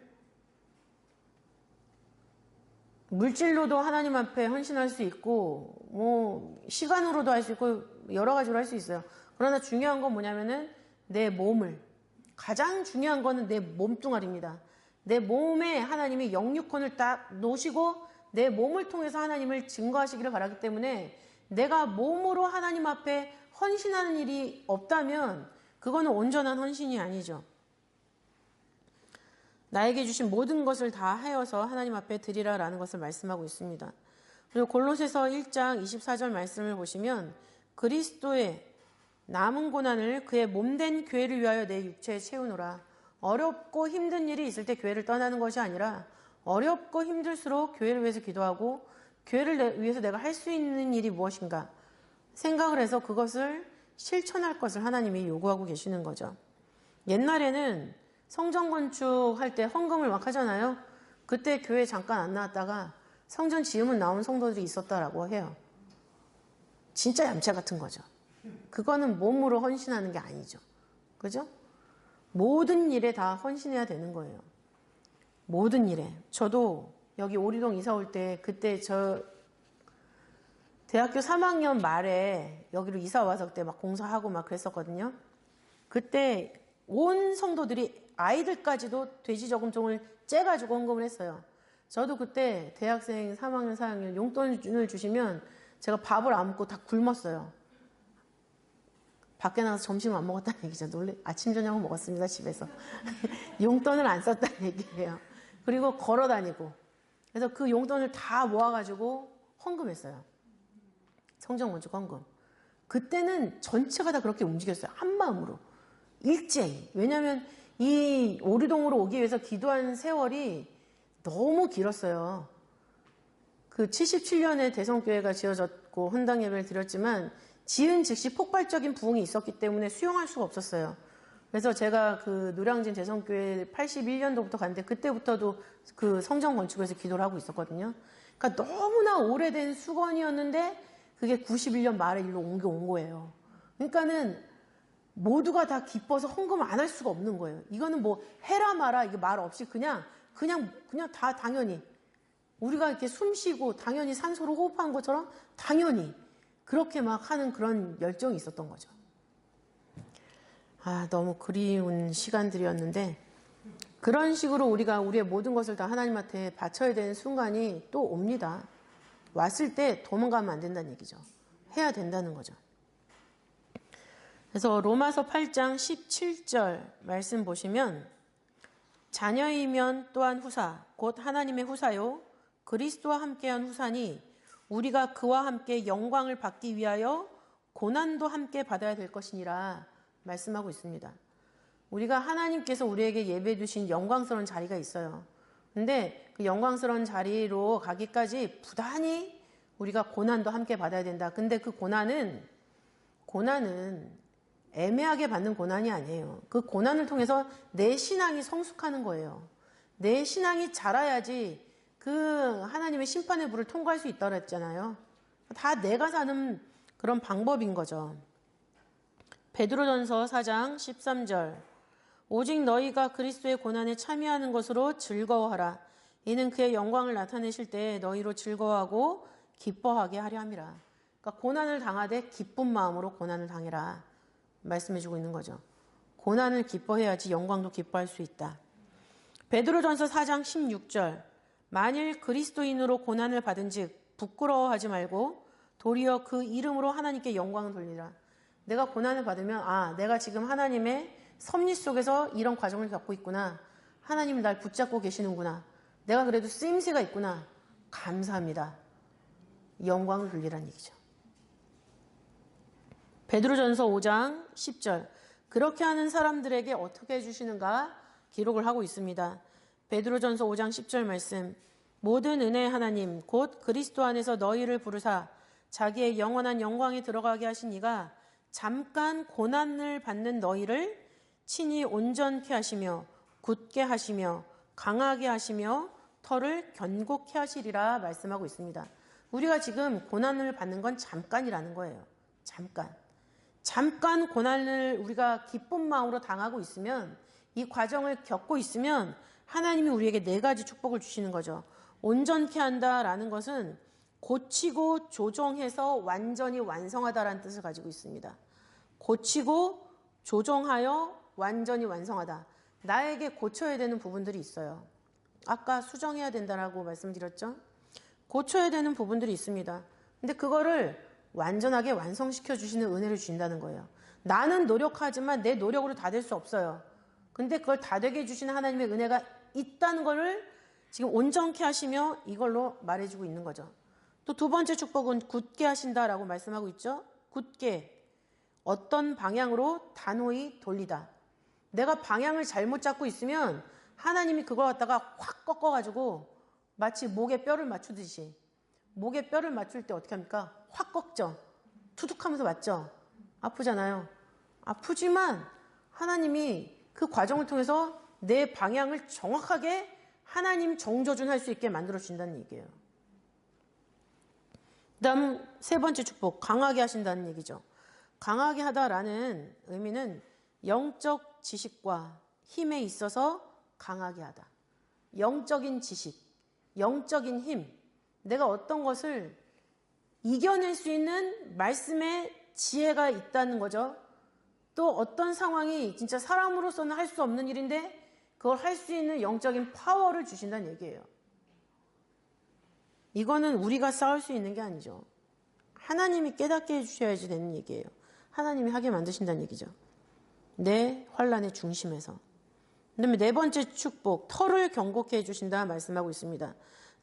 물질로도 하나님 앞에 헌신할 수 있고 시간으로도 할 수 있고 여러 가지로 할 수 있어요. 그러나 중요한 건 뭐냐면은 내 몸을 가장 중요한 거는 내 몸뚱아리입니다. 내 몸에 하나님이 영육권을 딱 놓으시고 내 몸을 통해서 하나님을 증거하시기를 바라기 때문에 내가 몸으로 하나님 앞에 헌신하는 일이 없다면 그거는 온전한 헌신이 아니죠. 나에게 주신 모든 것을 다 하여서 하나님 앞에 드리라라는 것을 말씀하고 있습니다. 그리고 골로새서 1장 24절 말씀을 보시면 그리스도의 남은 고난을 그의 몸된 교회를 위하여 내 육체에 채우노라. 어렵고 힘든 일이 있을 때 교회를 떠나는 것이 아니라 어렵고 힘들수록 교회를 위해서 기도하고 교회를 위해서 내가 할 수 있는 일이 무엇인가 생각을 해서 그것을 실천할 것을 하나님이 요구하고 계시는 거죠. 옛날에는 성전 건축할 때 헌금을 막 하잖아요. 그때 교회 잠깐 안 나왔다가 성전 지으면 나온 성도들이 있었다라고 해요. 진짜 얌체 같은 거죠. 그거는 몸으로 헌신하는 게 아니죠. 그죠? 모든 일에 다 헌신해야 되는 거예요. 모든 일에. 저도 여기 오리동 이사 올 때 그때 저 대학교 3학년 말에 여기로 이사 와서 그때 막 공사하고 막 그랬었거든요. 그때 온 성도들이 아이들까지도 돼지 저금통을 째가지고 헌금을 했어요. 저도 그때 대학생 3학년, 4학년 용돈을 주시면 제가 밥을 안 먹고 다 굶었어요. 밖에 나가서 점심 안 먹었다는 얘기죠. 아침, 저녁은 먹었습니다, 집에서. 용돈을 안 썼다는 얘기예요. 그리고 걸어 다니고. 그래서 그 용돈을 다 모아가지고 헌금했어요. 성전 건축 헌금. 그때는 전체가 다 그렇게 움직였어요. 한 마음으로. 일제히. 왜냐하면 이 오리동으로 오기 위해서 기도한 세월이 너무 길었어요. 그 77년에 대성교회가 지어졌고 헌당 예배를 드렸지만 지은 즉시 폭발적인 부흥이 있었기 때문에 수용할 수가 없었어요. 그래서 제가 그 노량진 대성교회 81년도부터 갔는데 그때부터도 그 성전 건축에서 기도를 하고 있었거든요. 그러니까 너무나 오래된 수건이었는데 그게 91년 말에 일로 옮겨온 거예요. 그러니까는 모두가 다 기뻐서 헌금 안 할 수가 없는 거예요. 이거는 뭐 해라 마라 이게 말 없이 그냥 다 당연히 우리가 이렇게 숨 쉬고 당연히 산소를 호흡하는 것처럼 당연히 그렇게 막 하는 그런 열정이 있었던 거죠. 너무 그리운 시간들이었는데 그런 식으로 우리가 우리의 모든 것을 다 하나님한테 바쳐야 되는 순간이 또 옵니다. 왔을 때 도망가면 안 된다는 얘기죠. 해야 된다는 거죠. 그래서 로마서 8장 17절 말씀 보시면 자녀이면 또한 후사 곧 하나님의 후사요 그리스도와 함께한 후사니 우리가 그와 함께 영광을 받기 위하여 고난도 함께 받아야 될 것이니라 말씀하고 있습니다. 우리가 하나님께서 우리에게 예배해 주신 영광스러운 자리가 있어요. 근데 그 영광스러운 자리로 가기까지 부단히 우리가 고난도 함께 받아야 된다. 근데 그 고난은 애매하게 받는 고난이 아니에요. 그 고난을 통해서 내 신앙이 성숙하는 거예요. 내 신앙이 자라야지 그 하나님의 심판의 불을 통과할 수 있다고 했잖아요. 다 내가 사는 그런 방법인 거죠. 베드로전서 4장 13절 오직 너희가 그리스도의 고난에 참여하는 것으로 즐거워하라. 이는 그의 영광을 나타내실 때 너희로 즐거워하고 기뻐하게 하려 함이라. 그러니까 고난을 당하되 기쁜 마음으로 고난을 당해라. 말씀해주고 있는 거죠. 고난을 기뻐해야지 영광도 기뻐할 수 있다. 베드로전서 4장 16절 만일 그리스도인으로 고난을 받은즉 부끄러워하지 말고 도리어 그 이름으로 하나님께 영광을 돌리라. 내가 고난을 받으면 내가 지금 하나님의 섭리 속에서 이런 과정을 겪고 있구나. 하나님이 날 붙잡고 계시는구나. 내가 그래도 쓰임새가 있구나. 감사합니다. 영광을 돌리라는 얘기죠. 베드로전서 5장 10절 그렇게 하는 사람들에게 어떻게 해주시는가 기록을 하고 있습니다. 베드로전서 5장 10절 말씀 모든 은혜의 하나님 곧 그리스도 안에서 너희를 부르사 자기의 영원한 영광에 들어가게 하신 이가 잠깐 고난을 받는 너희를 친히 온전케 하시며 굳게 하시며 강하게 하시며 터를 견고케 하시리라 말씀하고 있습니다. 우리가 지금 고난을 받는 건 잠깐이라는 거예요. 잠깐 고난을 우리가 기쁜 마음으로 당하고 있으면 이 과정을 겪고 있으면 하나님이 우리에게 4가지 축복을 주시는 거죠. 온전케 한다라는 것은 고치고 조정해서 완전히 완성하다라는 뜻을 가지고 있습니다. 고치고 조정하여 완전히 완성하다. 나에게 고쳐야 되는 부분들이 있어요. 아까 수정해야 된다라고 말씀드렸죠. 고쳐야 되는 부분들이 있습니다. 근데 그거를 완전하게 완성시켜 주시는 은혜를 주신다는 거예요. 나는 노력하지만 내 노력으로 다 될 수 없어요. 근데 그걸 다 되게 해주시는 하나님의 은혜가 있다는 거를 지금 온전케 하시며 이걸로 말해주고 있는 거죠. 또 2번째 축복은 굳게 하신다라고 말씀하고 있죠. 굳게 어떤 방향으로 단호히 돌리다. 내가 방향을 잘못 잡고 있으면 하나님이 그걸 갖다가 확 꺾어가지고 마치 목에 뼈를 맞추듯이 목에 뼈를 맞출 때 어떻게 합니까? 확 꺾죠. 투둑하면서 맞죠. 아프잖아요. 아프지만 하나님이 그 과정을 통해서 내 방향을 정확하게 하나님 정조준할 수 있게 만들어준다는 얘기예요. 그 다음 3번째 축복, 강하게 하신다는 얘기죠. 강하게 하다라는 의미는 영적 지식과 힘에 있어서 강하게 하다. 영적인 지식, 영적인 힘, 내가 어떤 것을 이겨낼 수 있는 말씀의 지혜가 있다는 거죠. 또 어떤 상황이 진짜 사람으로서는 할 수 없는 일인데 그걸 할 수 있는 영적인 파워를 주신다는 얘기예요. 이거는 우리가 싸울 수 있는 게 아니죠. 하나님이 깨닫게 해주셔야지 되는 얘기예요. 하나님이 하게 만드신다는 얘기죠. 내 환란의 중심에서. 그 다음에 4번째 축복, 터를 견고케 해주신다 말씀하고 있습니다.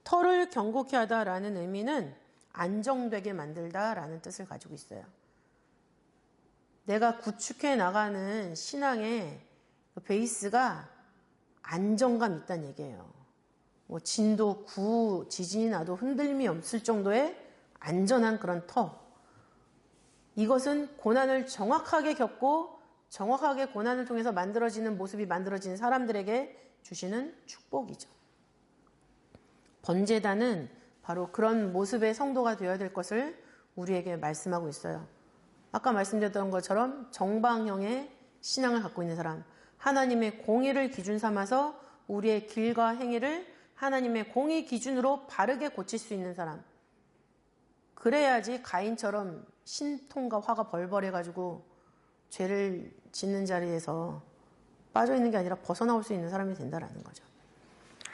터를 견고케 하다라는 의미는 안정되게 만들다라는 뜻을 가지고 있어요. 내가 구축해 나가는 신앙의 베이스가 안정감 있다는 얘기예요. 뭐 진도 9, 지진이 나도 흔들림이 없을 정도의 안전한 그런 터. 이것은 고난을 정확하게 겪고 정확하게 고난을 통해서 만들어지는 모습이 만들어지는 사람들에게 주시는 축복이죠. 번제단은 바로 그런 모습의 성도가 되어야 될 것을 우리에게 말씀하고 있어요. 아까 말씀드렸던 것처럼 정방형의 신앙을 갖고 있는 사람, 하나님의 공의를 기준 삼아서 우리의 길과 행위를 하나님의 공의 기준으로 바르게 고칠 수 있는 사람. 그래야지 가인처럼 신통과 화가 벌벌해가지고 죄를 짓는 자리에서 빠져있는 게 아니라 벗어나올 수 있는 사람이 된다라는 거죠.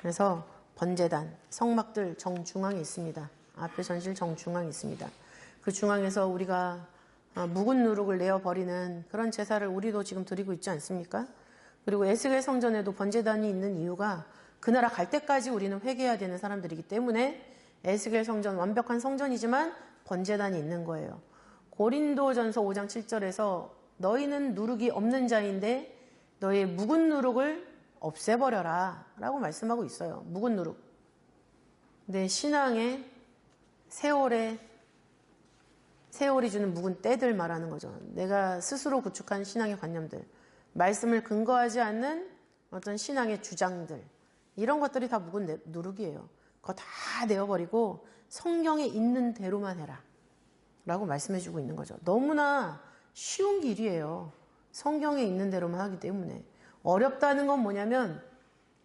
그래서 번제단, 성막들 정중앙에 있습니다. 앞에 전실 정중앙에 있습니다. 그 중앙에서 우리가 묵은 누룩을 내어버리는 그런 제사를 우리도 지금 드리고 있지 않습니까? 그리고 에스겔 성전에도 번제단이 있는 이유가 그 나라 갈 때까지 우리는 회개해야 되는 사람들이기 때문에 에스겔 성전 완벽한 성전이지만 번제단이 있는 거예요. 고린도전서 5장 7절에서 너희는 누룩이 없는 자인데 너의 묵은 누룩을 없애버려라 라고 말씀하고 있어요. 묵은 누룩. 근데 신앙의 세월이 주는 묵은 때들 말하는 거죠. 내가 스스로 구축한 신앙의 관념들, 말씀을 근거하지 않는 어떤 신앙의 주장들, 이런 것들이 다 묵은 누룩이에요. 그거 다 내어버리고 성경에 있는 대로만 해라 라고 말씀해주고 있는 거죠. 너무나 쉬운 길이에요. 성경에 있는 대로만 하기 때문에. 어렵다는 건 뭐냐면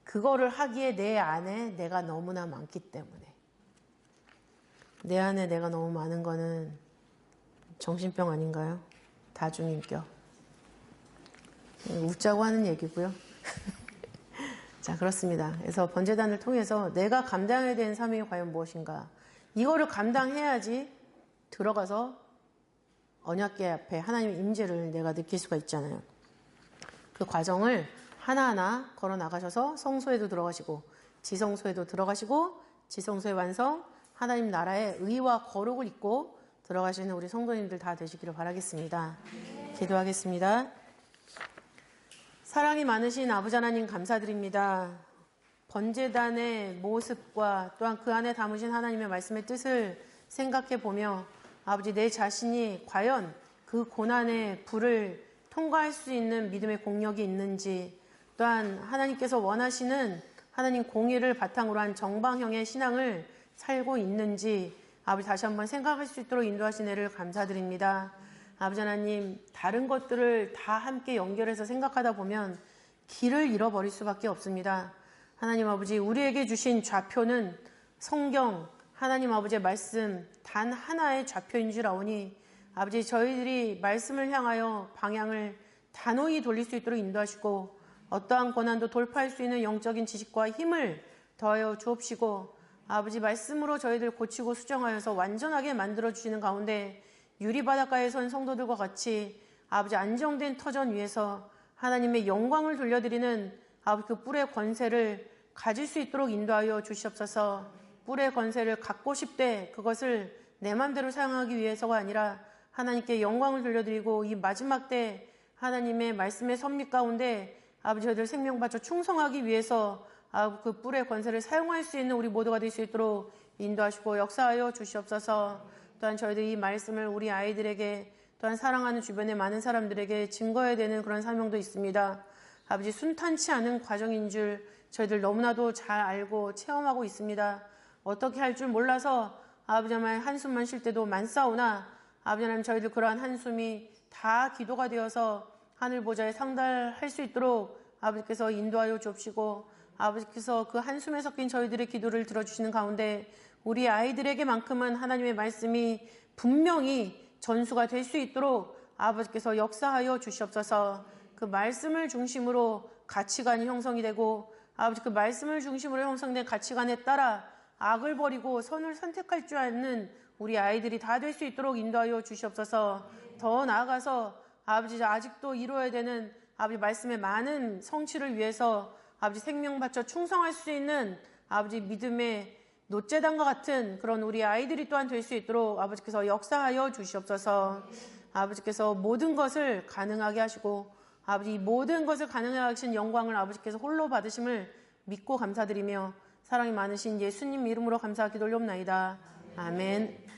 그거를 하기에 내 안에 내가 너무나 많기 때문에. 내 안에 내가 너무 많은 거는 정신병 아닌가요? 다중인격. 웃자고 하는 얘기고요. 자, 그렇습니다. 그래서 번제단을 통해서 내가 감당해야 되는 사명이 과연 무엇인가. 이거를 감당해야지 들어가서 언약궤 앞에 하나님의 임재를 내가 느낄 수가 있잖아요. 그 과정을 하나하나 걸어 나가셔서 성소에도 들어가시고 지성소에도 들어가시고 지성소의 완성, 하나님 나라의 의와 거룩을 입고 들어가시는 우리 성도님들 다 되시기를 바라겠습니다. 기도하겠습니다. 사랑이 많으신 아버지 하나님 감사드립니다. 번제단의 모습과 또한 그 안에 담으신 하나님의 말씀의 뜻을 생각해 보며 아버지 내 자신이 과연 그 고난의 불을 통과할 수 있는 믿음의 공력이 있는지, 또한 하나님께서 원하시는 하나님 공의를 바탕으로 한 정방형의 신앙을 살고 있는지 아버지 다시 한번 생각할 수 있도록 인도하신 애를 감사드립니다. 아버지 하나님, 다른 것들을 다 함께 연결해서 생각하다 보면 길을 잃어버릴 수밖에 없습니다. 하나님 아버지, 우리에게 주신 좌표는 성경, 하나님 아버지의 말씀 단 하나의 좌표인 줄 아오니 아버지, 저희들이 말씀을 향하여 방향을 단호히 돌릴 수 있도록 인도하시고 어떠한 고난도 돌파할 수 있는 영적인 지식과 힘을 더하여 주옵시고 아버지, 말씀으로 저희들 고치고 수정하여서 완전하게 만들어주시는 가운데 유리바닷가에 선 성도들과 같이 아버지 안정된 터전 위에서 하나님의 영광을 돌려드리는 아버지 그 뿔의 권세를 가질 수 있도록 인도하여 주시옵소서. 뿔의 권세를 갖고 싶되 그것을 내 맘대로 사용하기 위해서가 아니라 하나님께 영광을 돌려드리고 이 마지막 때 하나님의 말씀의 섭리 가운데 아버지 저희들 생명 바쳐 충성하기 위해서 그 뿔의 권세를 사용할 수 있는 우리 모두가 될 수 있도록 인도하시고 역사하여 주시옵소서. 또한 저희들이 이 말씀을 우리 아이들에게 또한 사랑하는 주변의 많은 사람들에게 증거해야 되는 그런 사명도 있습니다. 아버지, 순탄치 않은 과정인 줄 저희들 너무나도 잘 알고 체험하고 있습니다. 어떻게 할 줄 몰라서 아버지 하나님 한숨만 쉴 때도 많사오나 아버지 하나님 저희들 그러한 한숨이 다 기도가 되어서 하늘 보좌에 상달할 수 있도록 아버지께서 인도하여 주옵시고 아버지께서 그 한숨에 섞인 저희들의 기도를 들어주시는 가운데 우리 아이들에게만큼은 하나님의 말씀이 분명히 전수가 될 수 있도록 아버지께서 역사하여 주시옵소서. 그 말씀을 중심으로 가치관이 형성이 되고 아버지 그 말씀을 중심으로 형성된 가치관에 따라 악을 버리고 선을 선택할 줄 아는 우리 아이들이 다 될 수 있도록 인도하여 주시옵소서. 더 나아가서 아버지 아직도 이루어야 되는 아버지 말씀의 많은 성취를 위해서 아버지 생명 바쳐 충성할 수 있는 아버지 믿음의 노제단과 같은 그런 우리 아이들이 또한 될 수 있도록 아버지께서 역사하여 주시옵소서. 아버지께서 모든 것을 가능하게 하시고 아버지 모든 것을 가능하게 하신 영광을 아버지께서 홀로 받으심을 믿고 감사드리며 사랑이 많으신 예수님 이름으로 감사하기 돌려옵나이다. 아멘.